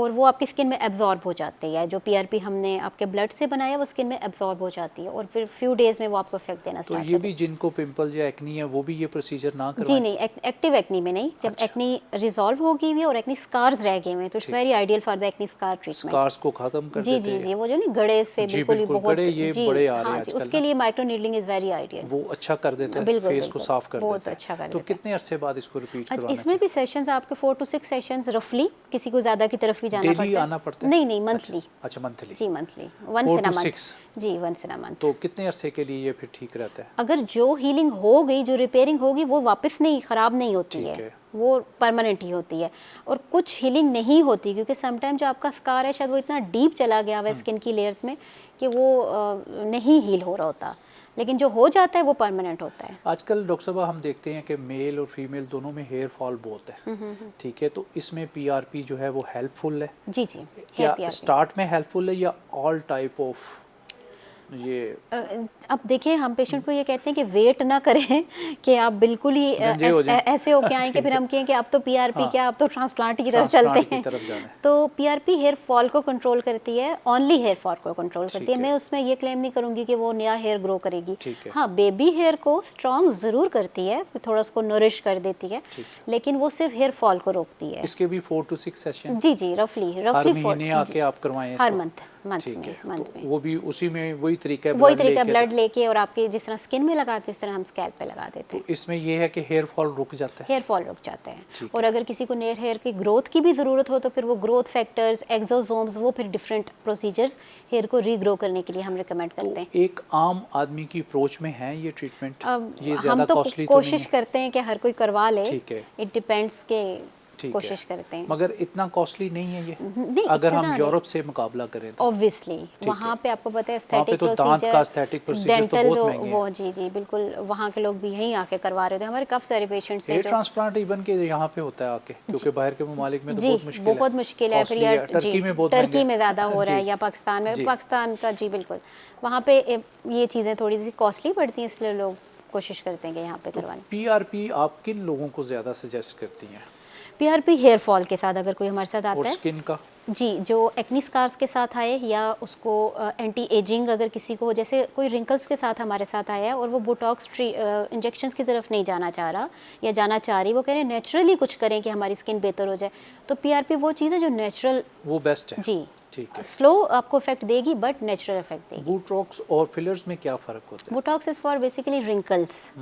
और वो आपकी स्किन में एब्जॉर्ब हो जाती है। जो PRP हमने आपके ब्लड से बनाया वो स्किन में एब्जॉर्ब हो जाती है और फिर फ्यू डेज में वो आपको इफेक्ट देना स्टार्ट करती है। तो ये भी जिनको पिंपल्स या एक्नी है वो भी ये प्रोसीजर ना करवाएं? जी नहीं, एक्टिव एक्नी में नहीं। जब एक्नी रिजॉल्व हो गई हुई है और एक्नी स्कार्स रह गए हुए हैं, तो it's very ideal for the acne scar treatment. Scars को खत्म कर देते हैं? जी, वो जो नहीं गड़े से बिल्कुल ही बहुत ये बड़े आ रहे हैं आजकल, उसके लिए micro needling is very ideal. वो अच्छा कर देता है, फेस को साफ कर देता है, बहुत अच्छा कर देता है। तो कितने अरसे बाद इसको रिपीट करवाना चाहिए? इसमें भी सेशंस आपके 4 to 6 सेशंस रफली, किसी को ज्यादा की तरफ भी जाना पड़ता है। आना पड़ता है? नहीं, मंथली। अच्छा, मंथली। जी, monthly, once in a month। जी, once in a month। तो कितने अरसे के लिए ये फिर ठीक रहता है? अगर जो हीलिंग हो गई, जो रिपेयरिंग होगी, वो वापस नहीं खराब नहीं होती है, वो परमानेंट ही होती है। और कुछ हीलिंग नहीं होती, क्योंकि समटाइम जो आपका स्कार है शायद वो इतना डीप चला गया हुआ है स्किन की लेयर्स में कि वो नहीं हील हो रहा होता, लेकिन जो हो जाता है वो परमानेंट होता है। आजकल डॉक्टर साहब हम देखते हैं कि मेल और फीमेल दोनों में हेयर फॉल बहुत है, ठीक है, तो इसमें PRP जो है वो हेल्पफुल है? जी, क्या स्टार्ट में हेल्पफुल है या ऑल टाइप ऑफ? ये अब देखिए, हम पेशेंट को ये कहते हैं कि वेट ना करें कि आप बिल्कुल ही ऐसे होके आए कि फिर हम कहें कि अब तो PRP क्या, अब तो ट्रांसप्लांट की तरफ चलते हैं। तो PRP हेयर फॉल को कंट्रोल करती है, ओनली हेयर फॉल को कंट्रोल करती है। मैं उसमें ये क्लेम नहीं करूंगी कि वो नया हेयर ग्रो करेगी। हाँ, बेबी हेयर को स्ट्रॉन्ग जरूर करती है, थोड़ा उसको नरिश कर देती है, लेकिन वो सिर्फ हेयर फॉल को रोकती है। इसके भी 4 to 6 सेशन? जी, रफली हर महीने आके आप करवाएं? हर मंथ। मंथ ठीक में, है, मंथ तो में। वो भी उसी में वही तरीका है, वही blood तरीका लेके ब्लड लेके और आपके जिस तरह स्किन में लगाते हैं उस तरह हम स्कैल्प पे लगा देते तो हैं। इसमें ये है कि हेयर फॉल रुक जाता है। हेयर फॉल रुक जाता है। ठीक और है। अगर किसी को हेयर की ग्रोथ की भी ज़रूरत हो तो फिर वो ग्रोथ फैक्टर्स, एक्सोसोम्स, वो फिर डिफरेंट प्रोसीजर्स हेयर को रीग्रो करने के लिए हम रिकमेंड तो करते हैं। एक आम आदमी की अप्रोच में है ये ट्रीटमेंट, अब ये हम ज़्यादा तो कॉस्टली तो नहीं कोशिश है? करते हैं कि हर कोई करवा ले। ठीक है, इट डिपेंड्स के ठीक कोशिश है, करते हैं। मगर इतना कॉस्टली नहीं है ये, नहीं, अगर हम इतना यूरोप से मुकाबला करें तो। ऑब्वियसली ठीक वहाँ है। पे आपको पता है वहाँ पे एस्थेटिक तो दांत का एस्थेटिक प्रोसीजर तो डेंटल बहुत तो महंगे वो हैं। जी जी बिल्कुल, वहाँ के लोग भी यहीं आके करवा रहे थे। हमारे काफ़ी सारे पेशेंट्स हैं हेयर जो ट्रांसप्लांट इवन के यहाँ पे होता है आके, क्योंकि बाहर के ममालिक में तो जी बहुत मुश्किल है, बहुत मुश्किल है। फिर कॉस्टली है, यार जी टर्की में बहुत महंगा टर्की में ज़्यादा हो रहा है जी या पाकिस्तान में, जी। पाकिस्तान का जी बिल्कुल वहाँ पे ये चीज़ें थोड़ी सी कॉस्टली पड़ती हैं, इसलिए लोग कोशिश करते हैं कि यहाँ पे करवाएं। पीआरपी आप किन लोगों को ज़्यादा सजेस्ट करती हैं? पीआरपी हेयर फॉल के साथ अगर कोई हमारे साथ और आता है स्किन का? जी, जो एक्नी स्कार्स के साथ आए या उसको एंटी एजिंग अगर किसी को हो, जैसे कोई रिंकल्स के साथ हमारे साथ आया है और वो बोटॉक्स इंजेक्शंस की तरफ नहीं जाना चाह रहा या जाना चाह रही, वो कह रहे हैं नेचुरली कुछ करें कि हमारी स्किन बेहतर हो जाए, तो पीआरपी वो चीज़ है जो नेचुरल वो बेस्ट है। जी ठीक है। स्लो आपको इफेक्ट देगी बट नेचुरल इफेक्ट देगी। बोटॉक्स और फिलर्स में क्या फ़र्क होता है? Botox is for basically wrinkles,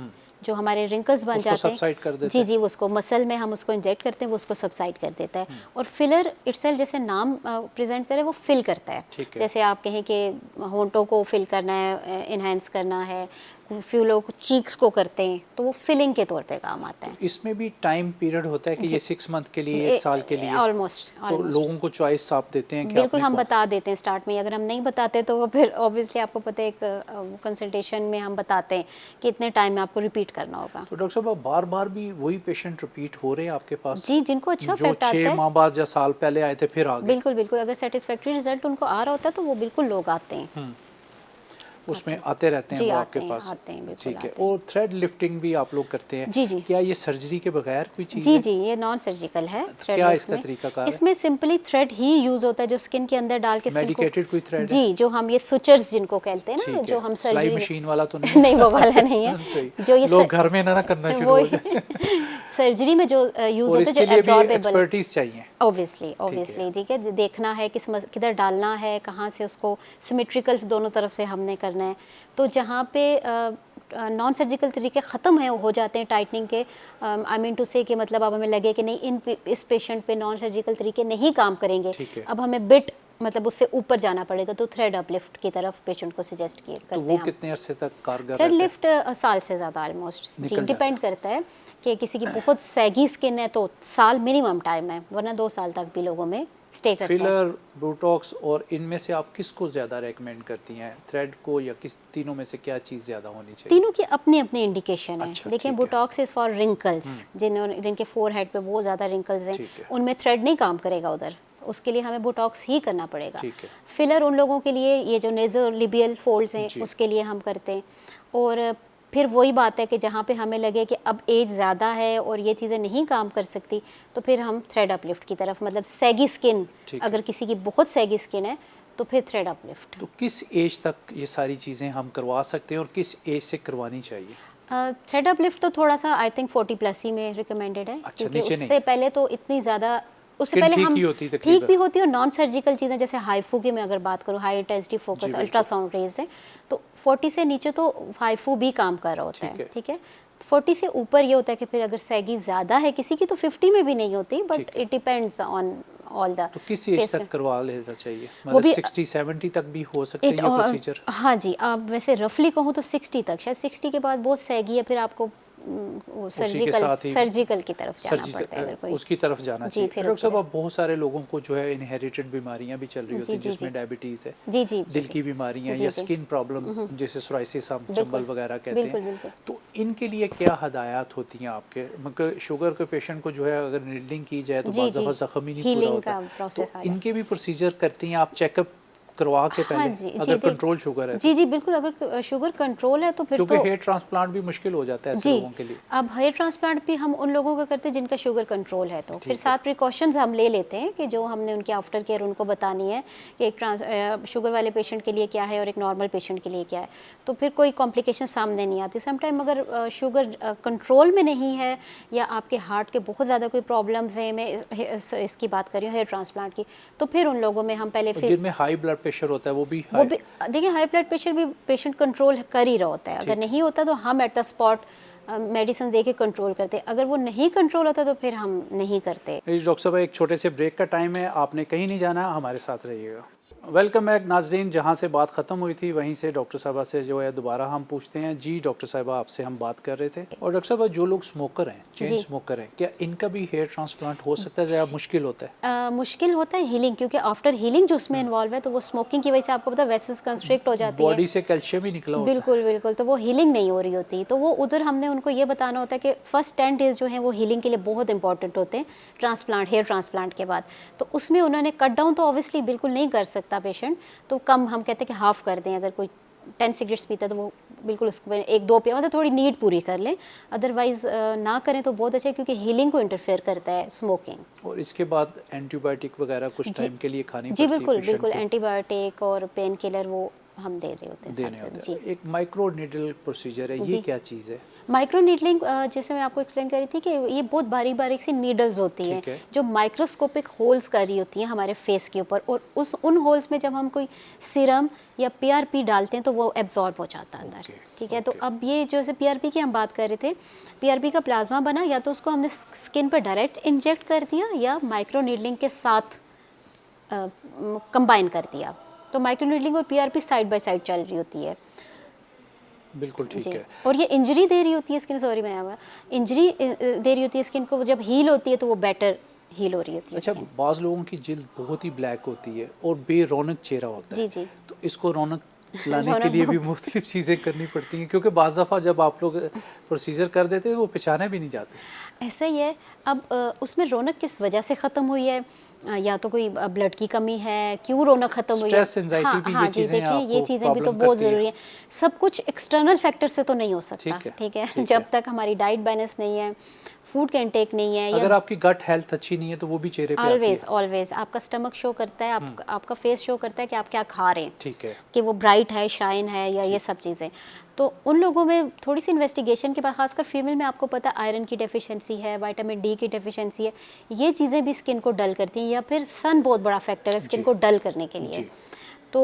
जो हमारे रिंकल्स बन उसको जाते हैं सबसाइड कर देता जी है? जी, उसको मसल में हम उसको इंजेक्ट करते हैं, वो उसको सबसाइड कर देता है। और फिलर इटसेल्फ जैसे नाम प्रेजेंट करे वो फिल करता है। ठीक है। जैसे आप कहें कि होंठों को फिल करना है, इन्हेंस करना है, फ्यू लोग चीक्स को करते हैं, तो वो फिलिंग के तौर पे काम आता है। इसमें भी टाइम पीरियड होता है कि ये 6 मंथ के लिए, 1 साल के लिए? ऑलमोस्ट तो लोगों को चॉइस आप देते हैं कि बिल्कुल आपने हम कौन- बता देते हैं स्टार्ट में। अगर हम नहीं बताते तो वो फिर ऑब्वियसली आपको पता है एक कंसल्टेशन में हम बताते हैं कि इतने टाइम में आपको रिपीट करना होगा। तो डॉक्टर साहब बार बार भी वही पेशेंट रिपीट हो रहे हैं आपके पास? जी, जिनको अच्छा जो इफेक्ट आता 6 है माह बाद या साल पहले आए थे फिर आ गए? बिल्कुल बिल्कुल, अगर सेटिस्फैक्ट्री रिजल्ट उनको आ रहा होता है तो वो बिल्कुल लोग आते हैं। उसमें आते रहते हैं जी वो आते आपके हैं, पास? आते हैं बिल्कुल ठीक है। आते हैं। और थ्रेड लिफ्टिंग भी आप लोग करते हैं? जी जी क्या ये सर्जरी के बगैर कोई चीज़ जी है? जी, ये नॉन सर्जिकल है थ्रेड क्या लिफ्ट इसका में। तरीकाकार है? इसमें सिंपली थ्रेड ही यूज होता है जो स्किन के अंदर डाल के स्किन को मेडिकेटेड कोई थ्रेड है? जी, जो हम ये सुचर्स जिनको कहते हैं ना, ठीक जो है। हम सिलाई सर्जरी मशीन वाला तो नहीं है? नहीं वो वाला नहीं है। सही। जो ये लोग घर में ना करना शुरू हो जाए। सर्जरी में जो यूज और होता है, इसके जो लिए भी एब्जॉर्बेबल एक्सपर्टीज चाहिए? ऑब्वियसली ठीक है, देखना है किधर डालना है, कहाँ से उसको सिमेट्रिकल दोनों तरफ से हमने करना है। तो जहाँ पे नॉन सर्जिकल तरीके ख़त्म है हो जाते हैं टाइटनिंग के, आई मीन टू से कि मतलब अब हमें लगे कि नहीं इस पेशेंट पे नॉन सर्जिकल तरीके नहीं काम करेंगे, ठीक है। अब हमें बिट मतलब उससे ऊपर जाना पड़ेगा, तो थ्रेड अपलिफ्ट की तरफ पेशेंट को सजेस्ट किए तो करते वो हैं। कितने अरसे तक कारगर थ्रेड रहता है? लिफ्ट साल से ज़्यादा ऑलमोस्ट जी, निकल जाता डिपेंड करता है कि किसी की बहुत सैगी स्किन है तो साल मिनिमम टाइम है, वरना 2 साल तक भी लोगों में स्टे करता है। फिलर, बोटॉक्स और इनमें से आप किसको ज़्यादा रेकमेंड करती हैं? थ्रेड को या किस, तीनों में से क्या चीज़ ज़्यादा होनी चाहिए? तीनों की अपनी अपनी इंडिकेशन है। अच्छा, देखिए ठीक है। बोटॉक्स इज़ फॉर रिंकल्स, जिनके फोरहेड पे बहुत ज़्यादा रिंकल्स हैं, ठीक है। उनमें थ्रेड नहीं काम करेगा उधर, उसके लिए हमें बोटॉक्स ही करना पड़ेगा। ठीक है। फिलर उन लोगों के लिए, ये जो नेज़ोलिबियल फोल्ड्स हैं जी। उसके लिए हम करते हैं। और फिर वही बात है कि जहाँ पे हमें लगे कि अब एज ज़्यादा है और ये चीज़ें नहीं काम कर सकती, तो फिर हम थ्रेड अपलिफ्ट की तरफ, मतलब सैगी स्किन, ठीक है। अगर किसी की बहुत सैगी स्किन है तो फिर थ्रेड अपलिफ्ट। तो किस एज तक ये सारी चीज़ें हम करवा सकते हैं और किस एज से करवानी चाहिए? थ्रेड अपलिफ्ट तो थोड़ा सा आई थिंक 40 प्लस ही में रिकमेंडेड है, अच्छा, क्योंकि नीचे उससे पहले तो इतनी ज़्यादा, उससे Skin पहले ठीक हम ही होती ठीक तकरीबन। भी होती है। और नॉन सर्जिकल चीज़ें जैसे हाइफू की मैं अगर बात करूँ, हाई इंटेंसिटी जी, फोकस बिल्कुल। अल्ट्रासाउंड रेज है, तो 40 से नीचे तो हाइफू भी काम कर रहा होता ठीक है, है। ठीक है। 40 से ऊपर ये होता है कि फिर अगर सैगी ज़्यादा है किसी की तो 50 में भी नहीं होती, बट ठीक है। It depends on all the. तो किस एज तक करवा लेना चाहिए? वो मतलब भी 60-70 तक भी हो सकते हैं ये प्रोसीजर? हाँ जी, आप वैसे रफली कहूँ तो 60 तक, शायद 60 के बाद बहुत सैगी है, फिर आपको वो सर्जिकल की तरफ जाना पड़ता है अगर कोई उसकी तरफ जाना जी, चाहिए। फिर डॉक्टर उसकी साहब अब बहुत सारे लोगों को जो है इनहेरिटेड बीमारियां भी चल रही होती हैं, जी, जिसमें जी। डायबिटीज़ है, जी जी दिल की बीमारियां जी, या जी। स्किन प्रॉब्लम जैसे सोराइसिस हम बिल्कुल, चंबल वगैरह कहते बिल्कुल, हैं, बिल्कुल। तो इनके लिए क्या हदायत होती हैं आपके? मतलब शुगर के पेशेंट को जो है अगर नीडलिंग की जाए तो जी, बाद जी। दफ़ा ज़ख्म ही नहीं पूरा हीलिंग होता, का प्रोसेस तो आ जाता है। इनके भी प्रोसीजर करती हैं आप चेकअप करवा के हाँ पहले, जी, अगर कंट्रोल शुगर है तो? जी जी बिल्कुल, अगर शुगर कंट्रोल है तो फिर क्योंकि तो हेयर ट्रांसप्लांट भी मुश्किल हो जाता है ऐसे जी। लोगों के लिए। अब हेयर ट्रांसप्लांट भी हम उन लोगों का करते हैं जिनका शुगर कंट्रोल है, तो फिर है। साथ प्रिकॉशंस हम ले लेते हैं कि जो हमने उनकी आफ्टर केयर उनको बतानी है कि एक शुगर वाले पेशेंट के लिए क्या है और एक नॉर्मल पेशेंट के लिए क्या है, तो फिर कोई कॉम्प्लिकेशन सामने नहीं आती। समटाइम अगर शुगर कंट्रोल में नहीं है या आपके हार्ट के बहुत ज़्यादा कोई प्रॉब्लम्स हैं, मैं इसकी बात कर रही हूँ हेयर ट्रांसप्लांट की, तो फिर उन लोगों में हम पहले जिनमें हाई ब्लड प्रेशर होता है वो भी देखिए हाई ब्लड प्रेशर भी पेशेंट कंट्रोल कर ही रहा होता है, अगर नहीं होता तो हम एट द स्पॉट मेडिसिन दे के कंट्रोल करते हैं, अगर वो नहीं कंट्रोल होता तो फिर हम नहीं करते। डॉक्टर साहब एक छोटे से ब्रेक का टाइम है, आपने कहीं नहीं जाना, हमारे साथ रहिएगा। वेलकम बैक नाजरीन, जहाँ से बात ख़त्म हुई थी वहीं से डॉक्टर साहबा से जो है दोबारा हम पूछते हैं। जी डॉक्टर साहबा, आपसे हम बात कर रहे थे। और डॉक्टर साहबा, जो लोग स्मोकर हैं, चेन स्मोकर हैं, क्या इनका भी हेयर ट्रांसप्लांट हो सकता है? ज़्यादा मुश्किल होता है? मुश्किल होता है हीलिंग, क्योंकि आफ्टर हीलिंग जो उसमें इन्वॉल्व है, तो वो स्मोकिंग की वजह से आपको पता है वेसल्स कंस्ट्रिक्ट हो जाती है, बॉडी से कैल्शियम ही निकला होता है। बिल्कुल बिल्कुल, तो वो हीलिंग नहीं हो रही होती। तो वो उधर हमने उनको ये बताना होता है कि फर्स्ट 10 डेज जो हैं वो हीलिंग के लिए बहुत इंपॉर्टेंट होते हैं ट्रांसप्लांट, हेयर ट्रांसप्लांट के बाद। तो उसमें उन्होंने कट डाउन तो ऑब्वियसली बिल्कुल नहीं कर सकता पेशेंट, तो कम हम कहते हैं कि हाफ कर दें। अगर कोई 10 सिगरेट्स पीता है तो वो बिल्कुल उसको 1-2 पिया, मतलब थोड़ी नीड पूरी कर लें, अदरवाइज ना करें तो बहुत अच्छा है, क्योंकि हीलिंग को इंटरफेयर करता है स्मोकिंग। और इसके बाद एंटीबायोटिक वगैरह कुछ टाइम के लिए खानी जी पड़ती है? बिल्कुल बिल्कुल, एंटीबायोटिक और पेन किलर वो हम दे रहे होते हैं देने होते जी। हैं। एक माइक्रो नीडल प्रोसीजर है, ये क्या चीज़ है? माइक्रो नीडलिंग, जैसे मैं आपको एक्सप्लेन कर रही थी कि ये बहुत बारीक बारीक सी नीडल्स होती हैं जो माइक्रोस्कोपिक होल्स कर रही होती हैं हमारे फेस के ऊपर, और उन होल्स में जब हम कोई सीरम या पीआरपी डालते हैं तो वो एब्जॉर्ब हो जाता है अंदर। ठीक है, तो अब ये जैसे पीआरपी की हम बात कर रहे थे, पीआरपी का प्लाज्मा बना, या तो उसको हमने स्किन पर डायरेक्ट इंजेक्ट कर दिया या माइक्रो नीडलिंग के साथ कंबाइन कर दिया। तो माइक्रो नीडलिंग और पीआरपी साइड बाय साइड चल रही होती है। बिल्कुल ठीक है। और ये इंजरी दे रही होती है स्किन, सॉरी मैं इंजरी दे रही होती है स्किन को, जब हील होती है तो वो बेटर हील हो रही होती है। अच्छा, बाज़ लोगों की जिल्द बहुत ही ब्लैक होती है और बेरौनक चेहरा होता है। जी जी, तो इसको रौनक लाने के लिए भी मुख्तलिफ चीज़ें करनी पड़ती हैं, क्योंकि बाज़ दफ़ा जब आप लोग प्रोसीजर कर देते हैं वो पहचाने भी नहीं जाते। ऐसा ही है। अब उसमें रौनक किस वजह से ख़त्म हुई है, या तो कोई ब्लड की कमी है, क्यों रौनक ख़त्म हुई है? स्ट्रेस, एंजाइटी भी ये चीज़ें देखिए ये चीज़ें भी तो बहुत ज़रूरी है। सब कुछ एक्सटर्नल फैक्टर से तो नहीं हो सकता, ठीक है, जब तक हमारी डाइट बैलेंस नहीं है, फूड का इंटेक नहीं है, अगर आपकी गट हेल्थ अच्छी नहीं है तो वो भी चेहरे पे आती है। ऑलवेज आपका स्टमक शो करता है, आपका फेस शो करता है कि आप क्या खा रहे हैं, ठीक है, कि वो ब्राइट है, शाइन है, या ये सब चीज़ें। तो उन लोगों में थोड़ी सी इन्वेस्टिगेशन के बाद, खासकर फीमेल में आपको पता है आयरन की डेफिशिएंसी है, विटामिन डी की डेफिशिएंसी है, ये चीज़ें भी स्किन को डल करती हैं, या फिर सन बहुत बड़ा फैक्टर है स्किन को डल करने के लिए। तो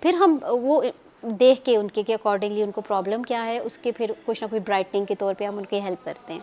फिर हम वो देख के उनके के अकॉर्डिंगली उनको प्रॉब्लम क्या है, उसके फिर कुछ ना कुछ ब्राइटनिंग के तौर पे हम उनकी हेल्प करते हैं।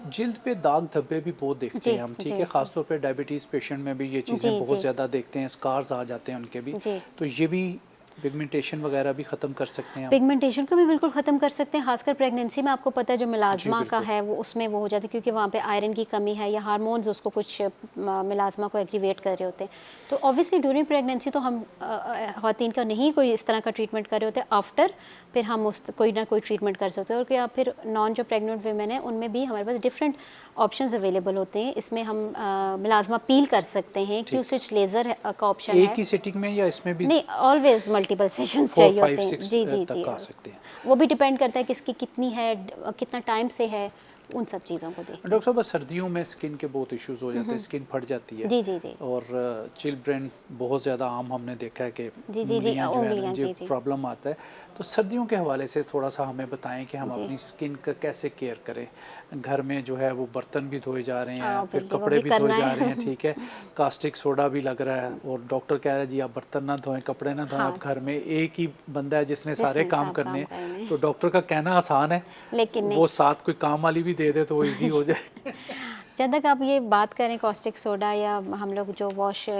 जिल्द पे दाग धब्बे भी बहुत देखते हैं हम, ठीक है, खासतौर पे डायबिटीज़ पेशेंट में भी ये चीज़ें बहुत ज़्यादा देखते हैं, स्कार्स आ जाते हैं उनके भी, तो ये भी पिगमेंटेशन वगैरह भी ख़त्म कर सकते हैं? पिगमेंटेशन को भी बिल्कुल ख़त्म कर सकते हैं, खासकर प्रेगनेंसी में आपको पता है जो मिलाजमा का है वो उसमें वो हो जाता है, क्योंकि वहाँ पे आयरन की कमी है या हार्मोन्स उसको कुछ मिलाजमा को एक्टिवेट कर रहे होते हैं। तो ऑब्वियसली ड्यूरिंग प्रेगनेंसी तो हम ख़वातीन का नहीं कोई इस तरह का ट्रीटमेंट कर रहे होते, आफ्टर फिर हम उस कोई ना कोई ट्रीटमेंट कर सकते हैं। और क्या फिर नॉन जो प्रेगनेंट वीमेन है उनमें भी हमारे पास डिफरेंट ऑप्शंस अवेलेबल होते हैं। इसमें हम मिलाजमा पील कर सकते हैं, क्यू स्विच लेज़र का ऑप्शन है। एक ही सेटिंग में या इसमें भी? नहीं, ऑलवेज मल्टीपल सेशंस चाहिए होते हैं। जी जी जी, आ सकते हैं। वो भी डिपेंड करता है किसकी कितनी है, कितना टाइम से है, उन सब चीज़ों को देख। डॉक्टर साहब, सर्दियों में स्किन के बहुत इश्यूज हो जाते हैं, स्किन फट जाती है। जी जी जी, और चिल्ड्रेन बहुत ज़्यादा आम हमने देखा है कि जी जी जी, उंगलियां जी जी, प्रॉब्लम आता है। तो सर्दियों के हवाले से थोड़ा सा हमें बताएं कि हम अपनी स्किन का कैसे केयर करें। घर में जो है वो बर्तन भी धोए जा रहे हैं, फिर कपड़े भी धोए जा रहे हैं, ठीक है, कास्टिक सोडा भी लग रहा है, और डॉक्टर कह रहा है जी आप बर्तन ना धोएं, कपड़े ना धोएं। अब घर में एक ही बंदा है जिसने सारे काम करने हैं, तो डॉक्टर का कहना आसान है, लेकिन वो साथ कोई काम वाली भी दे दे तो वो ईजी हो जाए। जब तक आप ये बात करें कॉस्टिक सोडा या हम लोग जो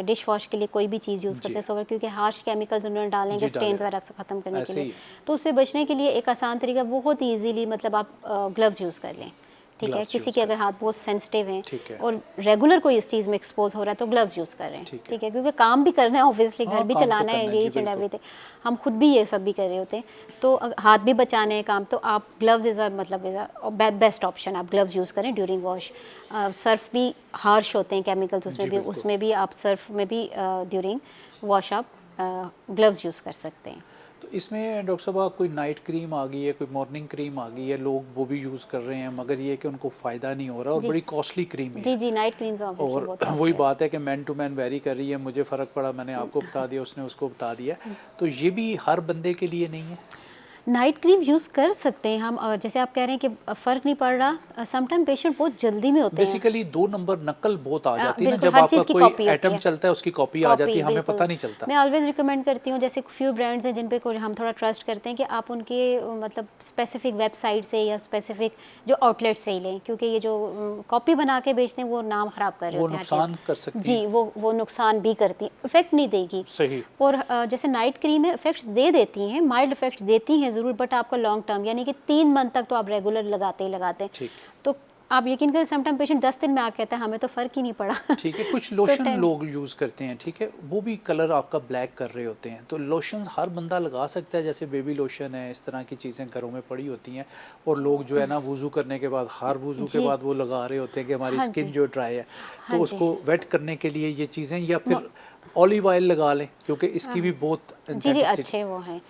डिश वॉश के लिए कोई भी चीज़ यूज़ करते हैं सोडा, क्योंकि हार्श केमिकल्स उन्होंने डालेंगे स्टेन्स वगैरह से ख़त्म करने के लिए, तो उससे बचने के लिए एक आसान तरीका बहुत ही ईजीली, मतलब आप ग्लव्स यूज़ कर लें, ठीक है। किसी के अगर हाथ बहुत सेंसिटिव हैं और रेगुलर कोई इस चीज़ में एक्सपोज हो रहा है तो ग्लव्स यूज़ कर रहे हैं, ठीक है, क्योंकि काम भी करना है ऑब्वियसली, घर भी चलाना है, रीच एंड एवरीथिंग, हम खुद भी ये सब भी कर रहे होते हैं, तो हाथ भी बचाने हैं काम, तो आप ग्लव्स इज़ अ मतलब बेस्ट ऑप्शन, आप ग्लव्स यूज़ करें ड्यूरिंग वॉश। सर्फ भी हार्श होते हैं केमिकल्स उसमें भी आप सर्फ में भी ड्यूरिंग वॉश आप ग्लव्स यूज़ कर सकते हैं। तो इसमें डॉक्टर साहब कोई नाइट क्रीम आ गई है, कोई मॉर्निंग क्रीम आ गई है, लोग वो भी यूज़ कर रहे हैं, मगर ये कि उनको फ़ायदा नहीं हो रहा और बड़ी कॉस्टली क्रीम है। जी जी, नाइट क्रीम्स और वही बात है कि मैन टू मैन वेरी कर रही है, मुझे फ़र्क पड़ा, मैंने आपको बता दिया, उसने उसको बता दिया, तो ये भी हर बंदे के लिए नहीं है। नाइट क्रीम यूज़ कर सकते हैं हम, जैसे आप कह रहे हैं कि फ़र्क नहीं पड़ रहा, समटाइम पेशेंट बहुत जल्दी में होते हैं। बेसिकली 2 नंबर नकल बहुत आ जाती है ना, बिल्कुल, जब हर आपका चीज़ की कोई कॉपी होती आइटम है। चलता है उसकी कॉपी आ जाती है, हमें बिल्कुल। पता नहीं चलता। मैं ऑलवेज रिकमेंड करती हूँ, जैसे फ्यू ब्रांड्स हैं जिन पे हम थोड़ा ट्रस्ट करते हैं, कि आप उनके मतलब स्पेसिफिक वेबसाइट से या स्पेसिफिक जो आउटलेट से ही लें, क्योंकि ये जो कॉपी बना के बेचते हैं वो नाम ख़राब कर रहे वो होते हैं हर नुकसान चीज़। कर सकती जी, हैं। वो नुकसान भी करती हैं, इफेक्ट नहीं देगी। सही। और जैसे नाइट क्रीम है, इफेक्ट्स दे देती हैं, माइल्ड इफेक्ट्स देती हैं ज़रूर, बट आपका लॉन्ग टर्म यानी कि 3 मंथ तक तो आप रेगुलर लगाते ही लगाते हैं। ठीक। तो आप यकीन करें, समटाइम पेशेंट 10 दिन में आके कहता है हमें तो फ़र्क ही नहीं पड़ा। ठीक है, कुछ तो लोशन लोग यूज़ करते हैं, ठीक है, वो भी कलर आपका ब्लैक कर रहे होते हैं, तो लोशन हर बंदा लगा सकता है, जैसे बेबी लोशन है, इस तरह की चीज़ें घरों में पड़ी होती हैं, और लोग जो है ना वुज़ू करने के बाद, हर वुज़ू के जी। बाद वो लगा रहे होते हैं कि हमारी हाँ स्किन जी। जो ड्राई है, तो हाँ जी। उसको वेट करने के लिए ये चीज़ें, या फिर ऑलिव ऑयल लगा लें, क्योंकि इसकी भी बहुत जी, एंथेटिक अच्छे वो हैं।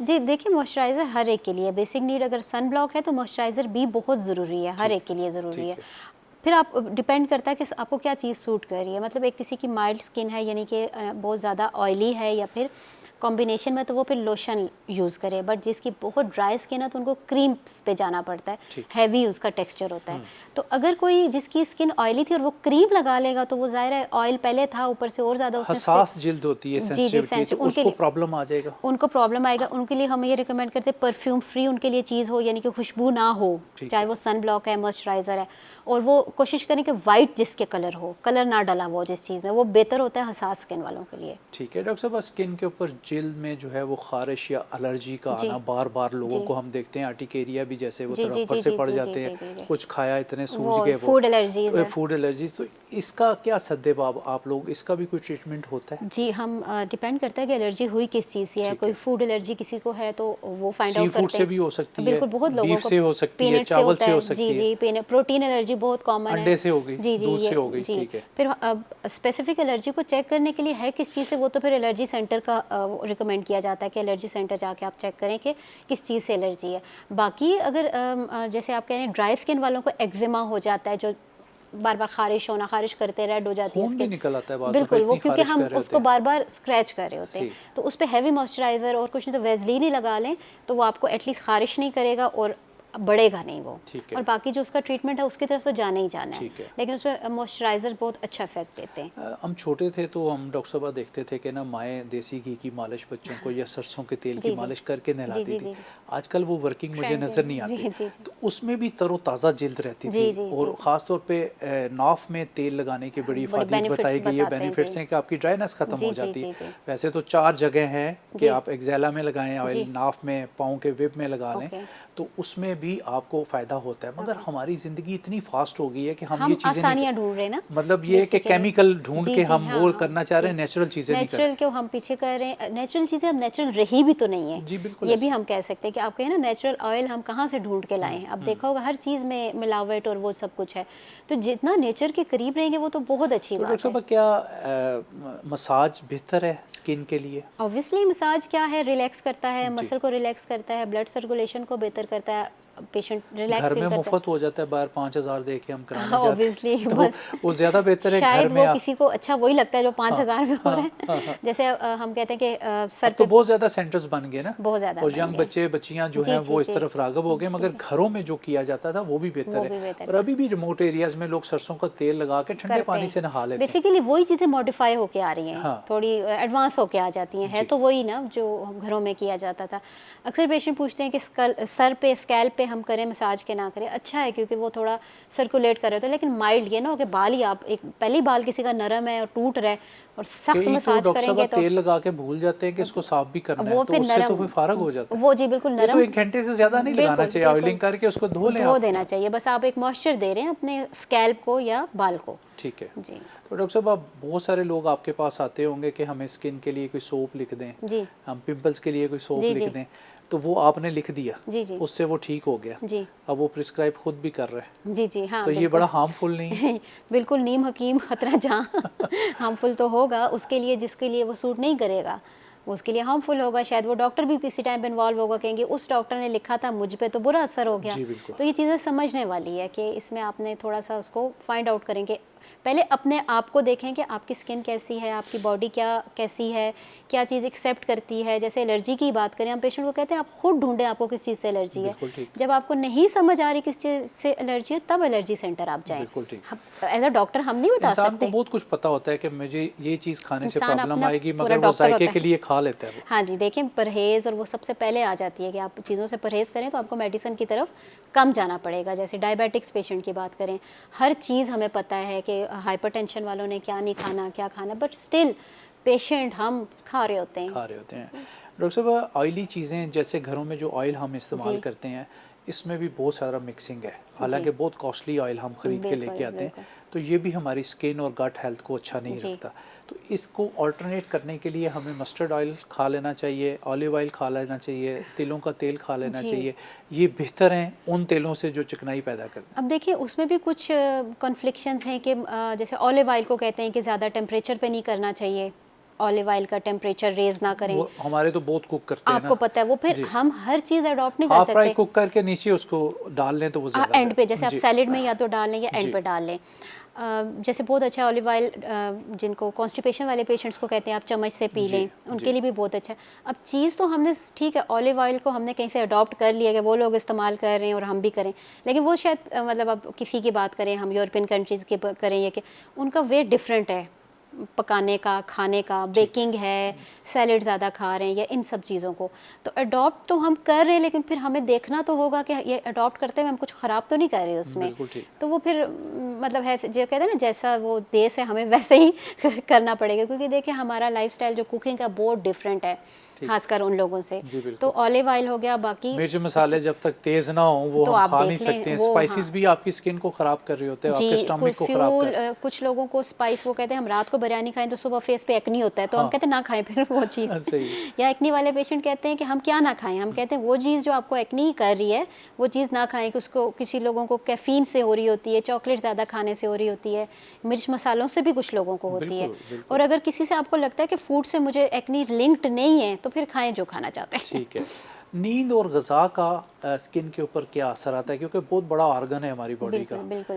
जी, देखिए मॉइस्चराइज़र हर एक के लिए बेसिक नीड, अगर सन ब्लॉक है तो मॉइस्चराइज़र भी बहुत ज़रूरी है, हर एक के लिए ज़रूरी ठीक है। है। फिर आप डिपेंड करता है कि आपको क्या चीज़ सूट कर रही है, मतलब एक किसी की माइल्ड स्किन है, यानी कि बहुत ज़्यादा ऑयली है, या फिर कॉम्बिनेशन में, तो वो फिर लोशन यूज़ करे, बट जिसकी बहुत ड्राई स्किन है तो उनको क्रीम्स पे जाना पड़ता है, हैवी उसका टेक्सचर होता है। तो अगर कोई जिसकी स्किन ऑयली थी और वो क्रीम लगा लेगा, तो वो ज़ाहिर है ऑयल पहले था, ऊपर से और ज़्यादा उसने हसास जिल्द होती है, जी, सेंसिटिविटी, तो उनके उसको लिए प्रॉब्लम आ जाएगा। उनको प्रॉब्लम आएगा। उनके लिए हम ये रिकमेंड करते हैं परफ्यूम फ्री उनके लिए चीज़ हो, यानी कि खुशबू ना हो, ठीक चाहे है। वो सन ब्लॉक है, मॉइस्चराइज़र है, और वो कोशिश करें कि वाइट जिसके कलर हो, कलर ना डला हो जिस चीज़ में, वो बेहतर होता है हसास स्किन वालों के लिए। ठीक है डॉक्टर साहब, स्किन के ऊपर जिल्द में जो है वो खारिश या एलर्जी का जी। आना बार बार लोगों जी। को हम देखते हैं, अर्टिकेरिया भी जैसे वो जी, जी, तरफ जी, से जी, पड़ जी, जाते जी, हैं, जी, जी। कुछ खाया इतने सूज वो गए, फूड एलर्जीज़ है। फूड एलर्जीज, तो इसका क्या सद्देबाब आप लोग, इसका भी कोई ट्रीटमेंट होता है? जी, हम डिपेंड करता है कि एलर्जी हुई किस चीज़ से है। ठीक कोई है। फूड एलर्जी किसी को है तो वो फाइंड सी आउट फूड करते से हैं। भी हो सकती है, बिल्कुल, बहुत लोगों बीफ को से हो सकती है, पीनट से चावल होता से हो है। सकती जी, है, जी, प्रोटीन एलर्जी बहुत कॉमन है। अंडे से हो गई, जी, जी, दूध से हो गई, जी। ठीक है। फिर अब स्पेसिफिक एलर्जी को चेक करने के लिए है किस चीज़ से, वो तो फिर एलर्जी सेंटर का रिकमेंड किया जाता है कि एलर्जी सेंटर जाके आप चेक करें कि किस चीज़ से एलर्जी है। बाकी अगर जैसे आप कह रहे हैं ड्राई स्किन वालों को एक्जिमा हो जाता है, जो बार बार खारिश करते रेड हो जाती है खून भी स्किन। निकल आता है बाज़ दफ़ा, बिल्कुल, वो इतनी क्योंकि खारिश हम कर रहे होते उसको हैं। बार बार स्क्रैच कर रहे होते हैं, जी। तो उस पर हैवी मॉइस्चराइज़र और कुछ नहीं तो वेज़लीन ही लगा लें, तो वो आपको एटलीस्ट खारिश नहीं करेगा और बढ़ेगा नहीं वो। ठीक है। और बाकी जो उसका ट्रीटमेंट है उसकी तरफ तो जाना ही जाना है, ठीक है। लेकिन उस पर मॉइस्चराइज़र बहुत अच्छा इफेक्ट देते हैं। हम छोटे थे तो हम डॉक्टर साहब देखते थे कि ना माएँ देसी घी की मालिश बच्चों को या सरसों के तेल जी, की जी। मालिश करके जी, नहलाती जी, थी। जी। आजकल वो वर्किंग मुझे ट्रेंड नज़र जी, नहीं आती, जी, जी, जी। तो उसमें भी तरोताज़ा जिल्द रहती जी, थी, जी, और जी। ख़ास तौर पे नाफ में तेल लगाने की बड़ी बड़े इफ़ादियत बेनिफिट्स बताई गई है, बताते हैं, बेनिफिट्स जी। हैं कि आपकी ड्राइनेस ख़त्म जी, हो जी, जाती जी, है। जी। वैसे तो 4 जगह हैं कि जी। आप एक्जेला में लगाएं ऑयल, जी। नाफ में, पाँव के वेब में लगा लें, ओके। तो उसमें भी आपको फ़ायदा होता है। मगर हमारी ज़िंदगी इतनी फास्ट हो गई है कि हम ये हम चीज़ें नहीं, आसानियाँ ढूंढ रहे हैं ना, मतलब ये है कि बेसिकली। केमिकल ढूंढ जी, के जी, हम हाँ, वो हाँ, करना चाह रहे हैं, जी। नेचुरल चीज़ें नहीं कर नेचुरल क्यों हम पीछे कर रहे हैं, नेचुरल चीज़ें अब नेचुरल रही भी तो नहीं है। जी बिल्कुल ये ऐसे। भी हम कह सकते हैं कि आप कहें ना नेचुरल ऑयल हम कहाँ से ढूंढ के लाएं। अब देखा होगा हर चीज़ में मिलावट और वो सब कुछ है, तो जितना नेचर के करीब रहेंगे वो तो बहुत अच्छी तो डॉक्टर बात है। साहब क्या मसाज बेहतर है स्किन के लिए? ऑब्वियसली मसाज क्या है, रिलैक्स करता है, जी। मसल को रिलैक्स करता है, ब्लड सर्कुलेशन को बेहतर करता है, पेशेंट रिलैक्स घर फील में करता है। मुफ्त हो जाता है, बाहर 5,000 दे के हम कराने जाते ऑब्वियसली हैं, तो बस वो ज़्यादा बेहतर है घर शायद में वो आप। किसी को अच्छा वही लगता है जो हाँ 5,000 में हो हाँ रहा हाँ है। हाँ। जैसे हम कहते हैं कि सर अब तो पे बहुत ज़्यादा सेंटर्स बन गए ना, बहुत ज़्यादा और बन यंग गए। बच्चे बच्चियां जो जी, हैं जी, वो इस जी। तरफ राग़ब हो गए, मगर घरों में जो किया जाता था वो भी बेहतर वो है। भी बेहतर और अभी भी रिमोट एरियाज़ में लोग सरसों का तेल लगा के ठंडे करते पानी हैं। से नहा लेते हैं। बेसिकली वही चीज़ें मॉडिफाई होके आ रही हैं, हाँ। थोड़ी एडवांस होके आ जाती हैं, है जी। तो वही ना जो घरों में किया जाता था। अक्सर पेशेंट पूछते हैं कि सर पे स्कैल्प पे हम करें मसाज के ना करें। अच्छा है क्योंकि वो थोड़ा सर्कुलेट कर रहे होते हैं, लेकिन माइल्ड ये ना हो कि बाल ही आप एक पहली बाल किसी का नरम है और टूट रहा है और सख्त कई तो मसाज डॉक्टर साहब करेंगे तो तेल लगा के भूल जाते हैं कि इसको साफ भी करना है, वो तो फिर उससे तो नरम, फिर फारग हो जाता है। वो जी बिल्कुल ये तो नरम। 1 घंटे से ज़्यादा नहीं लगाना चाहिए, ऑयलिंग करके उसको धो लें धो आप। देना चाहिए, बस आप एक मॉइस्चर दे रहे हैं अपने स्कैल्प को या बाल को। ठीक है। जी तो डॉक्टर साहब आप बहुत सारे लोग आपके पास आते होंगे कि हमें स्किन के लिए कोई सोप लिख दें, जी हम पिंपल्स के लिए कोई सोप जी लिख जी दें, तो वो आपने लिख दिया, जी जी उससे वो ठीक हो गया, जी अब वो प्रिस्क्राइब खुद भी कर रहे हैं, जी जी हाँ तो ये बिल्कुल। बड़ा हार्मफुल नहीं है? बिल्कुल नीम हकीम खतरा जहाँ हार्मफुल तो होगा उसके लिए, जिसके लिए वो सूट नहीं करेगा उसके लिए हार्मफुल होगा। शायद वो डॉक्टर भी किसी टाइम पे इन्वॉल्व होगा, कहेंगे उस डॉक्टर ने लिखा था मुझ पे तो बुरा असर हो गया। जी बिल्कुल। तो ये चीज़ें समझने वाली है कि इसमें आपने थोड़ा सा उसको फाइंड आउट करें कि पहले अपने आप को देखें कि आपकी स्किन कैसी है, आपकी बॉडी कैसी है, क्या चीज़ एक्सेप्ट करती है। जैसे एलर्जी की बात करें, हम पेशेंट को कहते हैं आप खुद ढूंढें आपको किस चीज़ से एलर्जी है। जब आपको नहीं समझ आ रही किस चीज़ से एलर्जी है, तब एलर्जी सेंटर आप जाएं। एज अ डॉक्टर हम नहीं बता सकते। इंसान को बहुत कुछ पता होता है कि मुझे ये चीज़ खाने से प्रॉब्लम आएगी, मगर वो जायके के लिए खा लेता है। हाँ जी, देखें परहेज़, और वो सबसे पहले आ जाती है कि आप चीज़ों से परहेज़ करें तो आपको मेडिसिन की तरफ कम जाना पड़ेगा। जैसे डायबिटिक्स पेशेंट की बात करें, हर चीज़ हमें पता है कि हाइपरटेंशन वालों ने क्या नहीं खाना, क्या खाना, बट स्टिल पेशेंट हम खा रहे होते हैं। डॉक्टर साहब, ऑयली चीज़ें जैसे घरों में जो ऑयल हम इस्तेमाल करते हैं, इसमें भी बहुत सारा मिक्सिंग है, हालांकि बहुत कॉस्टली ऑयल हम खरीद के लेके आते हैं, तो ये भी हमारी स्किन और गट हेल्थ को अच्छा नहीं रखता। तो इसको अल्टरनेट करने के लिए हमें मस्टर्ड ऑयल खा लेना चाहिए, ऑलिव ऑयल खा लेना चाहिए, तिलों का तेल खा लेना चाहिए, ये बेहतर हैं उन तेलों से जो चिकनाई पैदा करते हैं? अब देखिए उसमें भी कुछ कॉन्फ्लिक्शंस हैं कि जैसे ऑलिव ऑयल को कहते हैं कि ज़्यादा टेम्परेचर पे नहीं करना चाहिए, ऑलिव ऑयल का टेम्परेचर रेज ना करें। वो हमारे तो बहुत कुक करते हैं आपको पता है, वो फिर हम हर चीज़ अडॉप्ट नहीं कर सकते। फ्राई कुक करके नीचे उसको डाल लें तो वो ज़्यादा एंड पे, जैसे आप सैलेड में या तो डाल लें या एंड पे डाल लें। जैसे बहुत अच्छा ऑलिव ऑयल जिनको कॉन्स्टिपेशन वाले पेशेंट्स को कहते हैं आप चम्मच से पी लें, उनके लिए भी बहुत अच्छा है। अब चीज़ तो हमने ठीक है, ऑलिव ऑयल को हमने कहीं से अडॉप्ट कर लिया कि वो लोग इस्तेमाल कर रहे हैं और हम भी करें, लेकिन वो शायद मतलब अब किसी की बात करें, हम यूरोपियन कंट्रीज़ की करें या कि उनका वे डिफरेंट है पकाने का, खाने का, बेकिंग है, सैलेड ज़्यादा खा रहे हैं या इन सब चीज़ों को, तो अडॉप्ट तो हम कर रहे हैं, लेकिन फिर हमें देखना तो होगा कि ये अडॉप्ट करते हुए हम कुछ ख़राब तो नहीं कर रहे उसमें। तो वो फिर मतलब है जो कहते हैं ना, जैसा वो देश है हमें वैसे ही करना पड़ेगा, क्योंकि देखिए हमारा लाइफस्टाइल जो कुकिंग का बहुत डिफरेंट है खासकर उन लोगों से। तो ऑलिव ऑयल हो गया, बाकी मिर्च मसाले जब तक तेज ना हो वो तो हम आप खा देख नहीं सकते हैं। वो स्पाइसेस भी आपकी स्किन को खराब कर रहे होते हैं, आपके स्टमक को खराब कर। कुछ लोगों को स्पाइस, वो कहते हैं हम रात को बिरयानी खाएं तो सुबह फेस पे एक्नी होता है, तो हम कहते हैं ना खाएं फिर वो चीज़। या एक्नी वाले पेशेंट कहते हैं कि हम क्या ना खाएं, हम कहते हैं वो चीज़ जो आपको एक्नी कर रही है वो चीज़ ना खाएं, कि उसको किसी लोगों को कैफीन से हो रही होती है, चॉकलेट ज़्यादा खाने से हो रही होती है, मिर्च मसालों से भी कुछ लोगों को होती है। और अगर किसी से आपको लगता है कि फूड से मुझे एक्नी लिंक्ड नहीं है, तो फिर खाएं जो खाना चाहते हैं। ठीक है। नींद और ग़िज़ा का स्किन के ऊपर क्या असर आता है, क्योंकि बहुत बड़ा ऑर्गन है हमारी बॉडी का,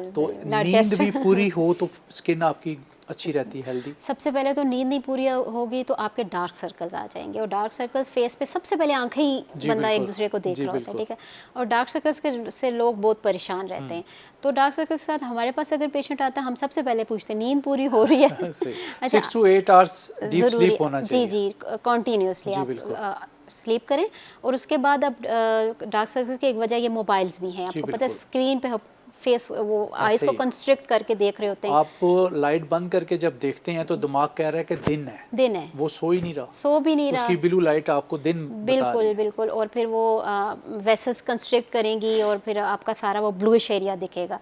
तो नींद भी पूरी हो तो स्किन आपकी अच्छी रहती है, हेल्दी? सबसे पहले तो नींद नहीं पूरी होगी तो आपके डार्क सर्कल्स आ जाएंगे, और डार्क सर्कल्स फेस पे सबसे पहले आंखें ही बंदा एक दूसरे को देख रहा होता है, ठीक है, और डार्क सर्कल्स से लोग बहुत परेशान रहते हैं। तो डार्क सर्कल्स के साथ हमारे पास अगर पेशेंट आता है, हम सबसे पहले पूछते हैं नींद पूरी हो रही है? 6 to 8 आवर्स डीप स्लीप होना चाहिए। जी, कॉन्टीन्यूसली आप स्लीप करें। और उसके बाद अब डार्क सर्कल्स की एक वजह ये मोबाइल्स भी हैं, आपको पता है, स्क्रीन पे फेस वो आइज को कंस्ट्रिक्ट करके देख रहे होते हैं। आप लाइट बंद करके जब देखते हैं तो दिमाग कह रहा है कि दिन है, वो सो ही नहीं रहा, सो भी नहीं रहा, उसकी ब्लू लाइट आपको दिन बिल्कुल, और फिर वो वेसल्स कंस्ट्रिक्ट करेंगी और फिर आपका सारा वो ब्लूइश एरिया दिखेगा।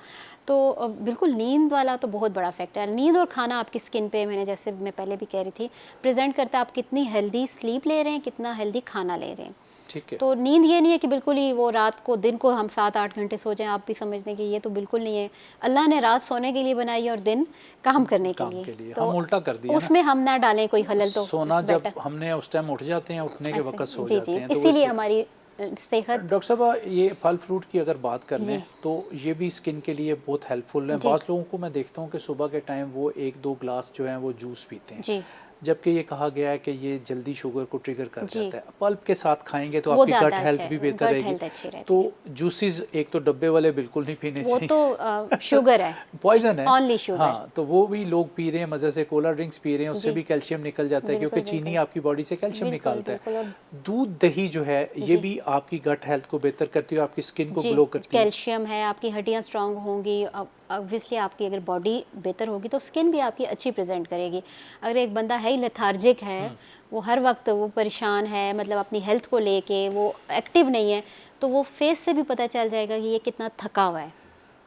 तो बिल्कुल नींद वाला तो बहुत बड़ा फैक्टर है। नींद और खाना आपकी स्किन पे, मैंने जैसे मैं पहले भी कह रही थी, प्रेजेंट करता है आप कितनी हेल्दी स्लीप ले रहे हैं, कितना हेल्दी खाना ले रहे हैं। ठीक है। तो नींद ये नहीं है कि बिल्कुल ही वो रात को, दिन को हम 7-8 घंटे सो जाएं, आप भी समझने कि ये तो बिल्कुल नहीं है। अल्लाह ने रात सोने के लिए बनाई है और दिन काम करने के लिए। तो हम उल्टा कर दिया, उसमें हम ना डालें कोई खलल, तो सोना जब हमने उस टाइम उठ जाते हैं, उठने के वक्त सो जाते हैं, तो इसीलिए हमारी सेहत। डॉक्टर साहब, ये फल फ्रूट की अगर बात कर लें तो ये भी स्किन के लिए बहुत हेल्पफुल है। बहुत लोगों को मैं देखता हूँ कि सुबह के टाइम वो 1-2 ग्लास जो है वो जूस पीते हैं, जबकि ये कहा गया है कि ये जल्दी शुगर को ट्रिगर कर जाता है। पल्प के साथ खाएंगे तो आपकी गट हेल्थ भी बेहतर रहेगी। तो जूसेस एक तो डब्बे वाले बिल्कुल नहीं पीने चाहिए, वो तो शुगर है, पॉइजन है, ओनली शुगर। हाँ, तो वो भी लोग पी रहे हैं मज़े से, कोला ड्रिंक्स पी रहे हैं, उससे भी कैल्शियम निकल जाता है, क्योंकि चीनी आपकी बॉडी से कैल्शियम निकालता है। दूध दही जो है ये भी आपकी गट हेल्थ को बेहतर करती है, आपकी स्किन को ग्लो करती है। कैल्शियम है, आपकी हड्डियाँ स्ट्रांग होंगी, ऑब्वियसली आपकी अगर बॉडी बेहतर होगी तो स्किन भी आपकी अच्छी प्रेजेंट करेगी। अगर एक बंदा है ही लेथार्जिक है, वो हर वक्त वो परेशान है, मतलब अपनी हेल्थ को लेके वो एक्टिव नहीं है, तो वो फेस से भी पता चल जाएगा कि ये कितना थका हुआ है,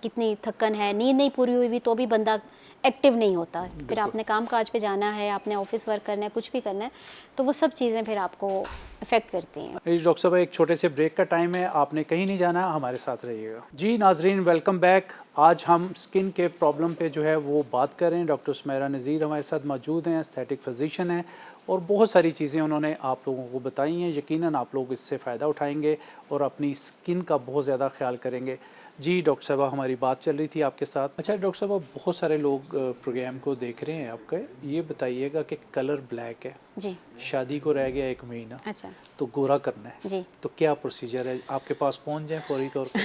कितनी थकन है। नींद नहीं पूरी हुई भी तो भी बंदा एक्टिव नहीं होता। फिर आपने काम काज पे जाना है, आपने ऑफिस वर्क करना है, कुछ भी करना है, तो वो सब चीज़ें फिर आपको इफेक्ट करती हैं। डॉक्टर साहब, एक छोटे से ब्रेक का टाइम है, आपने कहीं नहीं जाना, हमारे साथ रहिएगा। जी नाजरीन, वेलकम बैक। आज हम स्किन के प्रॉब्लम पे जो है वो बात कर रहे हैं। डॉक्टर सुमैरा नज़ीर हमारे साथ मौजूद हैं, एस्थेटिक फिजिशियन हैं, और बहुत सारी चीज़ें उन्होंने आप लोगों को बताई हैं। यकीनन आप लोग इससे फ़ायदा उठाएंगे और अपनी स्किन का बहुत ज़्यादा ख्याल करेंगे। जी डॉक्टर साहब, हमारी बात चल रही थी आपके साथ। अच्छा डॉक्टर साहब, बहुत सारे लोग प्रोग्राम को देख रहे हैं आपका, ये बताइएगा कि कलर ब्लैक है जी, शादी को रह गया 1 महीना, अच्छा तो गोरा करना है, जी। तो क्या प्रोसीजर है, आपके पास पहुंच जाए फौरी तौर पर?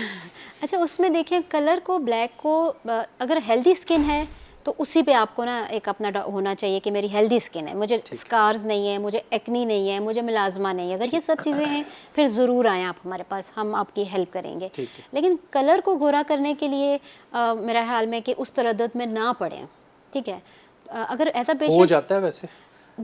अच्छा, उसमें देखिए कलर को, ब्लैक को, अगर हेल्दी स्किन है तो उसी पे आपको ना एक अपना होना चाहिए कि मेरी हेल्दी स्किन है, मुझे स्कार्स नहीं है, मुझे एक्नी नहीं है, मुझे मिलाजमा नहीं है। अगर ये सब चीज़ें हैं फिर ज़रूर आएँ आप हमारे पास, हम आपकी हेल्प करेंगे। ठीक है। लेकिन कलर को गोरा करने के लिए मेरा ख्याल में कि उस तरद्दुद में ना पड़ें, ठीक है। अगर ऐसा हो पेशेंट जाता है वैसे?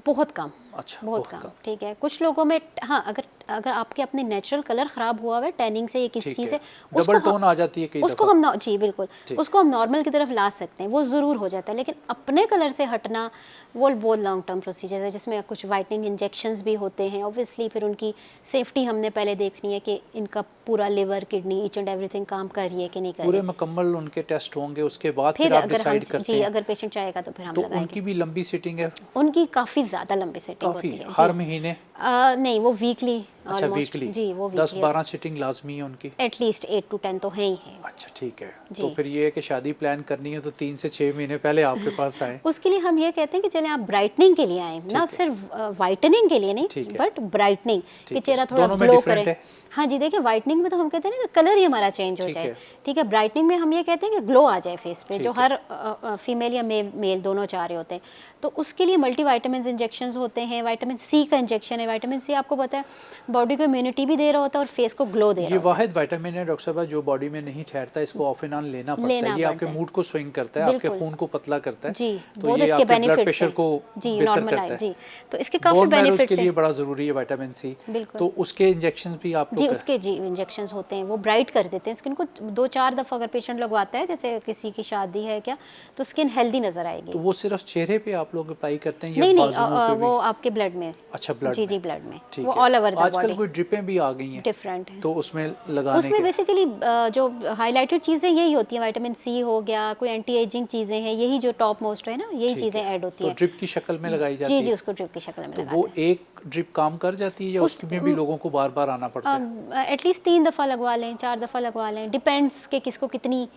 बहुत कम, अच्छा, बहुत कम, ठीक है। कुछ लोगों में हाँ, अगर आपके अपने नेचुरल कलर ख़राब हुआ हुआ है टैनिंग से या किसी ठीक चीज़ है, से, डबल टोन आ जाती है कई उसको दफ़ा। हम जी बिल्कुल, ठीक। उसको हम नॉर्मल की तरफ ला सकते हैं, वो ज़रूर हो जाता है। लेकिन अपने कलर से हटना वो बहुत लॉन्ग टर्म प्रोसीजर है, जिसमें कुछ वाइटनिंग इंजेक्शंस भी होते हैं। ऑब्वियसली फिर उनकी सेफ्टी हमने पहले देखनी है कि इनका पूरा liver, kidney, each and everything काम कर रही है कि नहीं कर पूरे रही। मुकम्मल उनके टेस्ट होंगे, उसके बाद फिर फिर आप अगर हम डिसाइड करते जी, हैं। अगर पेशेंट चाहेगा तो फिर हम तो लगाएंगे। उनकी भी लंबी सिटिंग है? उनकी काफ़ी ज़्यादा लंबी सिटिंग काफ़ी, होती है हर जी। महीने? नहीं, वो वीकली अच्छा, ऑलमोस्ट वीकली? जी, वो वीकली 10-12 सिटिंग लाजमी है उनकी? एटलीस्ट 8 to 10 तो हैं ही हैं। अच्छा ठीक है। जी। तो फिर ये है कि शादी प्लान करनी है तो 3 से 6 महीने पहले आपके पास आए। उसके लिए हम ये कहते हैं कि चलें आप ब्राइटनिंग के लिए आएँ, ना है। सिर्फ वाइटनिंग के लिए नहीं, ठीक है। बट ब्राइटनिंग, कि ठीक है। चेहरा थोड़ा दोनों में ग्लो डिफरेंट करे। है? हाँ जी, देखिए वाइटनिंग में तो हम कहते हैं ना कि कलर ही हमारा चेंज हो ठीक जाए, है। ठीक है। ब्राइटनिंग में हम ये कहते हैं कि ग्लो आ जाए फेस पे, जो ठीक है। हर फीमेल या मेल दोनों चाह रहे होते हैं। तो उसके लिए मल्टी वाइटामिन इंजेक्शन होते हैं। विटामिन सी का इंजेक्शन है। विटामिन सी आपको पता है बॉडी को इम्यूनिटी भी दे रहा होता है और फेस को ग्लो दे ये रहा होता है। वाहिद विटामिन है डॉक्टर साहब जो बॉडी में नहीं ठहरता, इसको ऑफ एंड ऑन लेना पड़ता लेना है। ये आपके पड़ता है। मूड को स्विंग करता है, आपके बिल्कुल। खून को पतला करता है। जी, तो बहुत ये इसके आपके ब्लड बेनिफिट्स प्रेशर हैं। को जी, बेहतर नॉर्मलाइज करता है। जी, तो इसके काफ़ी बोन मैरोज के बेनिफिट्स लिए हैं। बड़ा ज़रूरी है विटामिन सी। बिल्कुल। तो उसके इंजेक्शन भी आप जी, लोग उसके जी इंजेक्शंस होते हैं, वो ब्राइट कर देते हैं स्किन को। 2-4 दफ़ा अगर पेशेंट लगवाता है, जैसे किसी की शादी है क्या, तो स्किन हेल्दी नज़र आएगी। तो वो सिर्फ चेहरे पे आप लोग अप्लाई करते हैं या नहीं नहीं, बाजुओं पे भी? वो आपके ब्लड में। अच्छा, ब्लड जी में। जी, ब्लड में, ठीक वो है। ऑल ओवर द आजकल बॉडी कोई ड्रिपें भी आ गई हैं डिफरेंट है। तो उसमें लगाने उसमें के बेसिकली जो हाईलाइटेड चीज़ें यही होती हैं, विटामिन सी हो गया, कोई एंटी एजिंग चीज़ें हैं, यही जो टॉप मोस्ट है ना, यही ठीक चीज़ें है। ऐड होती तो हैं। ड्रिप की शक्ल में लगाई जी जाती जी, है? उसको ड्रिप की शक्ल में तो लगाते वो हैं। एक ड्रिप काम कर जाती है या उसमें भी लोगों को बार बार आना पड़ता है? एटलीस्ट 3 दफ़ा लगवा लें, 4 दफ़ा लगवा लें, डिपेंड्स कि किसको कितनी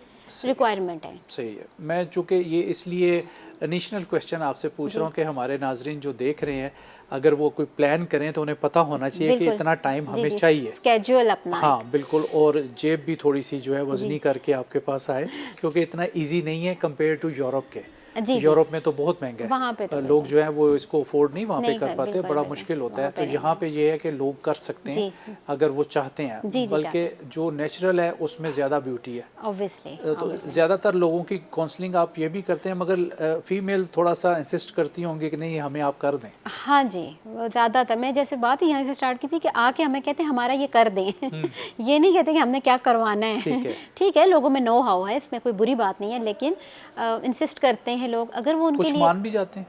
रिक्वायरमेंट है। सही है। मैं चूँकि ये इसलिए इनिशियल क्वेश्चन आपसे पूछ रहा हूँ कि हमारे नाजरीन जो देख रहे हैं, अगर वो कोई प्लान करें तो उन्हें पता होना चाहिए कि बिल्कुल। इतना टाइम जी हमें जी, चाहिए। स्केड्यूल अपना हाँ बिल्कुल, और जेब भी थोड़ी सी जो है जी। वजनी करके आपके पास आए, क्योंकि इतना इजी नहीं है कंपेयर टू यूरोप के। जी जी, यूरोप में तो बहुत महंगा है, वहाँ पे तो लोग जो है वो इसको अफोर्ड नहीं वहाँ पे नहीं कर कर पाते, बिल्कुल बड़ा बिल्कुल, मुश्किल होता है। वहाँ तो पे नहीं यहाँ है। पे ये है कि लोग कर सकते हैं जी अगर वो चाहते हैं, जी, जी, बल्कि जो नेचुरल है उसमें ज़्यादा ब्यूटी है। ऑब्वियसली। तो ज़्यादातर लोगों की काउंसलिंग आप ये भी करते हैं, मगर फीमेल थोड़ा सा इंसिस्ट करती होंगी कि नहीं हमें आप कर दें। हाँ जी, वो ज़्यादातर मैं जैसे बात यहाँ से स्टार्ट की थी कि आके हमें कहते हैं हमारा ये कर दें ये नहीं कहते कि हमने क्या करवाना है। ठीक है। ठीक है, लोगों में नो हाउ है, इसमें कोई बुरी बात नहीं है, लेकिन इंसिस्ट करते हैं लोग, अगर वो उनके कुछ लिए मान भी जाते हैं?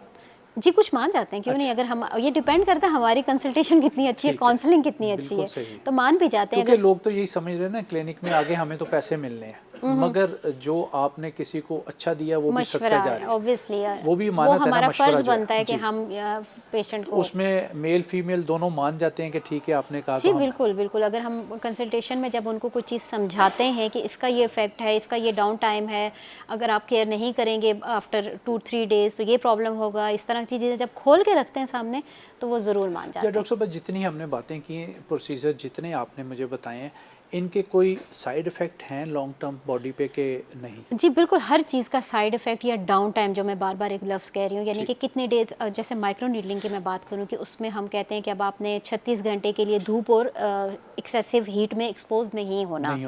जी कुछ मान जाते हैं, क्यों नहीं। अगर हम, ये डिपेंड करता है हमारी कंसल्टेशन कितनी अच्छी है, ठीक है। काउंसलिंग कितनी अच्छी बिल्कुल है, सही। तो मान भी जाते हैं। क्योंकि अगर लोग तो यही समझ रहे हैं ना क्लिनिक में आगे हमें तो पैसे मिलने हैं, मगर जो आपने किसी को अच्छा दिया वो भी मशवरा सदका जारी है। ऑब्वियसली, वो भी मानत है ना, हमारा मशवरा फर्ज जो है। बनता है कि जी। हम पेशेंट को उसमें मेल फीमेल दोनों मान जाते हैं कि ठीक है आपने कहा जी तो हम। बिल्कुल बिल्कुल। अगर हम कंसल्टेशन में जब उनको कुछ चीज़ समझाते हैं कि इसका ये इफ़ेक्ट है, इसका ये डाउन टाइम है, अगर आप केयर नहीं करेंगे आफ्टर 2-3 डेज़ तो ये प्रॉब्लम होगा, इस तरह की चीज़ें जब खोल के रखते हैं सामने तो वो ज़रूर मान जाते हैं। डॉक्टर साहब जितनी हमने बातें की, प्रोसीजर जितने आपने मुझे बताए हैं, इनके कोई साइड इफ़ेक्ट हैं लॉन्ग टर्म बॉडी पे के नहीं? जी बिल्कुल, हर चीज़ का साइड इफ़ेक्ट या डाउन टाइम, जो मैं बार बार एक लफ्ज़ कह रही हूँ, यानी कि कितने डेज़, जैसे माइक्रो नीडलिंग की मैं बात करूँ कि उसमें हम कहते हैं कि अब आपने 36 घंटे के लिए धूप और एक्सेसिव हीट में एक्सपोज नहीं होना।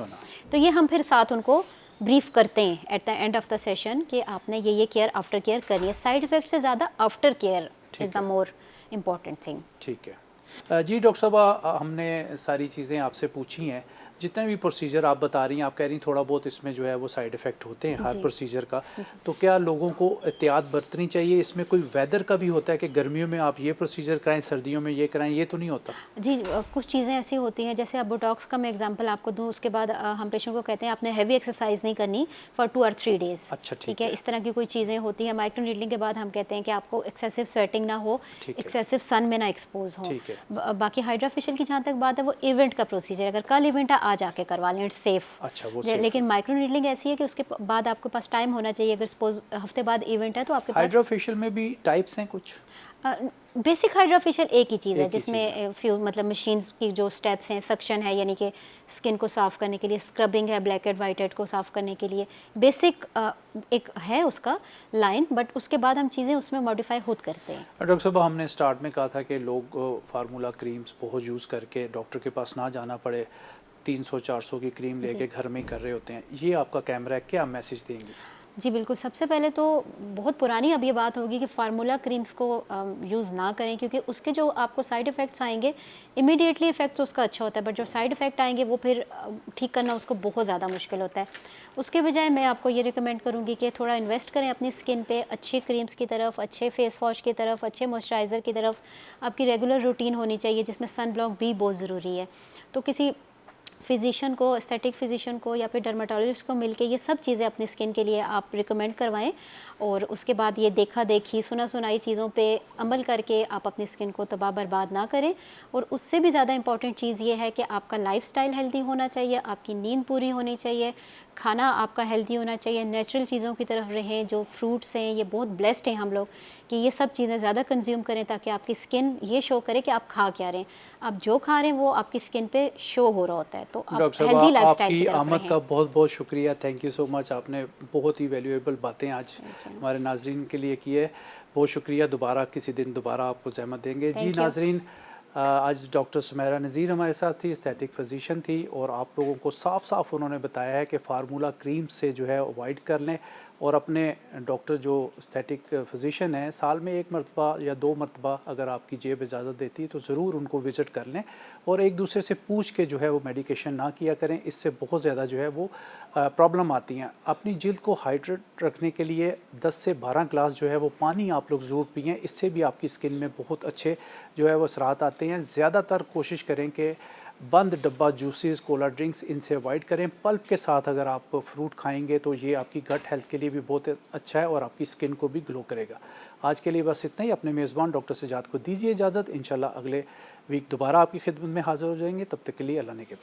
तो ये हम फिर साथ उनको ब्रीफ करते हैं at the end of the session कि आपने ये केयर आफ्टर केयर करनी है। साइड इफ़ेक्ट से ज़्यादा after care is the more important thing. ठीक है जी डॉक्टर साहब, हमने सारी चीज़ें आपसे पूछी हैं। जितने भी प्रोसीजर आप बता रही हैं, आप कह रही हैं थोड़ा बहुत इसमें जो है वो साइड इफ़ेक्ट होते हैं हर प्रोसीजर का, तो क्या लोगों को एहतियात बरतनी चाहिए? इसमें कोई वेदर का भी होता है कि गर्मियों में आप ये प्रोसीजर कराएं, सर्दियों में ये कराएं, ये तो नहीं होता? जी, कुछ चीज़ें ऐसी होती हैं, जैसे अब बोटॉक्स का मैं एग्जांपल आपको दूं, उसके बाद हम पेशेंट को कहते हैं आपने हैवी एक्सरसाइज नहीं करनी फॉर 2 or 3 डेज़। अच्छा ठीक है, इस तरह की कोई चीज़ें होती हैं। माइक्रो नीडलिंग के बाद हम कहते हैं कि आपको एक्सेसिव स्वेटिंग ना हो, एक्सेसिव सन में ना एक्सपोज हो। बाकी हाइड्रा फेशियल की जहाँ तक बात है, वो इवेंट का प्रोसीजर, अगर कल इवेंट है आज आके करवा लें, इट्स सेफ। अच्छा, वो लेकिन माइक्रो नीडलिंग ऐसी है कि उसके बाद आपके पास टाइम होना चाहिए। अगर सपोज हफ्ते बाद इवेंट है तो आपके पास हाइड्रोफेशियल में भी टाइप्स हैं कुछ? बेसिक हाइड्रोफेशियल एक ही चीज़ है एक ही जिसमें फ्यू मतलब मशीन्स की जो स्टेप्स हैं, सक्शन है यानी कि स्किन को साफ़ करने के लिए, स्क्रबिंग है ब्लैक हेड वाइट हेड को साफ़ करने के लिए, बेसिक एक है उसका लाइन, बट उसके बाद हम चीज़ें उसमें मॉडिफाई खुद करते हैं। डॉक्टर साहब, हमने स्टार्ट में कहा था कि लोग फार्मूला क्रीम्स बहुत यूज़ करके डॉक्टर के पास ना जाना पड़े, 300-400 की क्रीम लेके घर में ही कर रहे होते हैं, ये आपका कैमरा है, क्या मैसेज देंगे? जी बिल्कुल, सबसे पहले तो बहुत पुरानी अब ये बात होगी कि फार्मूला क्रीम्स को यूज़ ना करें, क्योंकि उसके जो आपको साइड इफ़ेक्ट्स आएंगे, इमीडिएटली इफ़ेक्ट तो उसका अच्छा होता है, बट जो साइड इफ़ेक्ट आएंगे वो फिर ठीक करना उसको बहुत ज़्यादा मुश्किल होता है। उसके बजाय मैं आपको ये रिकमेंड करूँगी कि थोड़ा इन्वेस्ट करें अपनी स्किन पे, अच्छी क्रीम्स की तरफ, अच्छे फेस वॉश की तरफ, अच्छे मॉइस्चराइज़र की तरफ। आपकी रेगुलर रूटीन होनी चाहिए जिसमें सन ब्लॉक भी बहुत ज़रूरी है। तो किसी फिजिशियन को, एस्थेटिक फिजिशियन को या फिर डर्माटोलॉजिस्ट को मिलके ये सब चीज़ें अपनी स्किन के लिए आप रिकमेंड करवाएं, और उसके बाद ये देखा देखी, सुना सुनाई चीज़ों पे अमल करके आप अपनी स्किन को तबाह बर्बाद ना करें। और उससे भी ज़्यादा इंपॉर्टेंट चीज़ ये है कि आपका लाइफस्टाइल हेल्दी होना चाहिए, आपकी नींद पूरी होनी चाहिए, खाना आपका हेल्दी होना चाहिए, नेचुरल चीज़ों की तरफ रहें। जो फ्रूट्स हैं, ये बहुत ब्लेस्ड हैं हम लोग कि ये सब चीज़ें ज़्यादा कंज्यूम करें ताकि आपकी स्किन ये शो करे कि आप खा क्या रहे हैं। आप जो खा रहे हैं वो आपकी स्किन पे शो हो रहा होता है। तो आप डॉक्टर हेल्दी साहब, लाइफस्टाइल आपकी की तरफ आमद रहें। का बहुत बहुत शुक्रिया, थैंक यू सो मच। आपने बहुत ही वैल्यूएबल बातें आज हमारे नाजरीन के लिए की है, बहुत शुक्रिया। दोबारा किसी दिन दोबारा आपको ज़हमत देंगे। जी Thank you. नाजरीन, आज डॉक्टर सुमेरा नज़ीर हमारे साथ थी, एस्थेटिक फिजिशियन थी, और आप लोगों को साफ साफ उन्होंने बताया है कि फार्मूला क्रीम से जो है अवॉइड कर लें, और अपने डॉक्टर जो एस्थेटिक फिजिशियन है, साल में 1 मरतबा या 2 मरतबा अगर आपकी जेब इजाज़त देती है तो ज़रूर उनको विज़िट कर लें, और एक दूसरे से पूछ के जो है वो मेडिकेशन ना किया करें, इससे बहुत ज़्यादा जो है वो प्रॉब्लम आती हैं। अपनी जिल्द को हाइड्रेट रखने के लिए 10 से 12 ग्लास जो है वो पानी आप लोग ज़रूर पिएँ, इससे भी आपकी स्किन में बहुत अच्छे जो है वो असरात आते हैं। ज़्यादातर कोशिश करें कि बंद डब्बा जूसेस, कोला ड्रिंक्स, इनसे अवॉइड करें। पल्प के साथ अगर आप फ्रूट खाएंगे तो ये आपकी गट हेल्थ के लिए भी बहुत अच्छा है और आपकी स्किन को भी ग्लो करेगा। आज के लिए बस इतना ही। अपने मेज़बान डॉक्टर सजाद को दीजिए इजाज़त। इंशाल्लाह अगले वीक दोबारा आपकी खिदमत में हाज़िर हो जाएंगे। तब तक के लिए अल्लाह ने के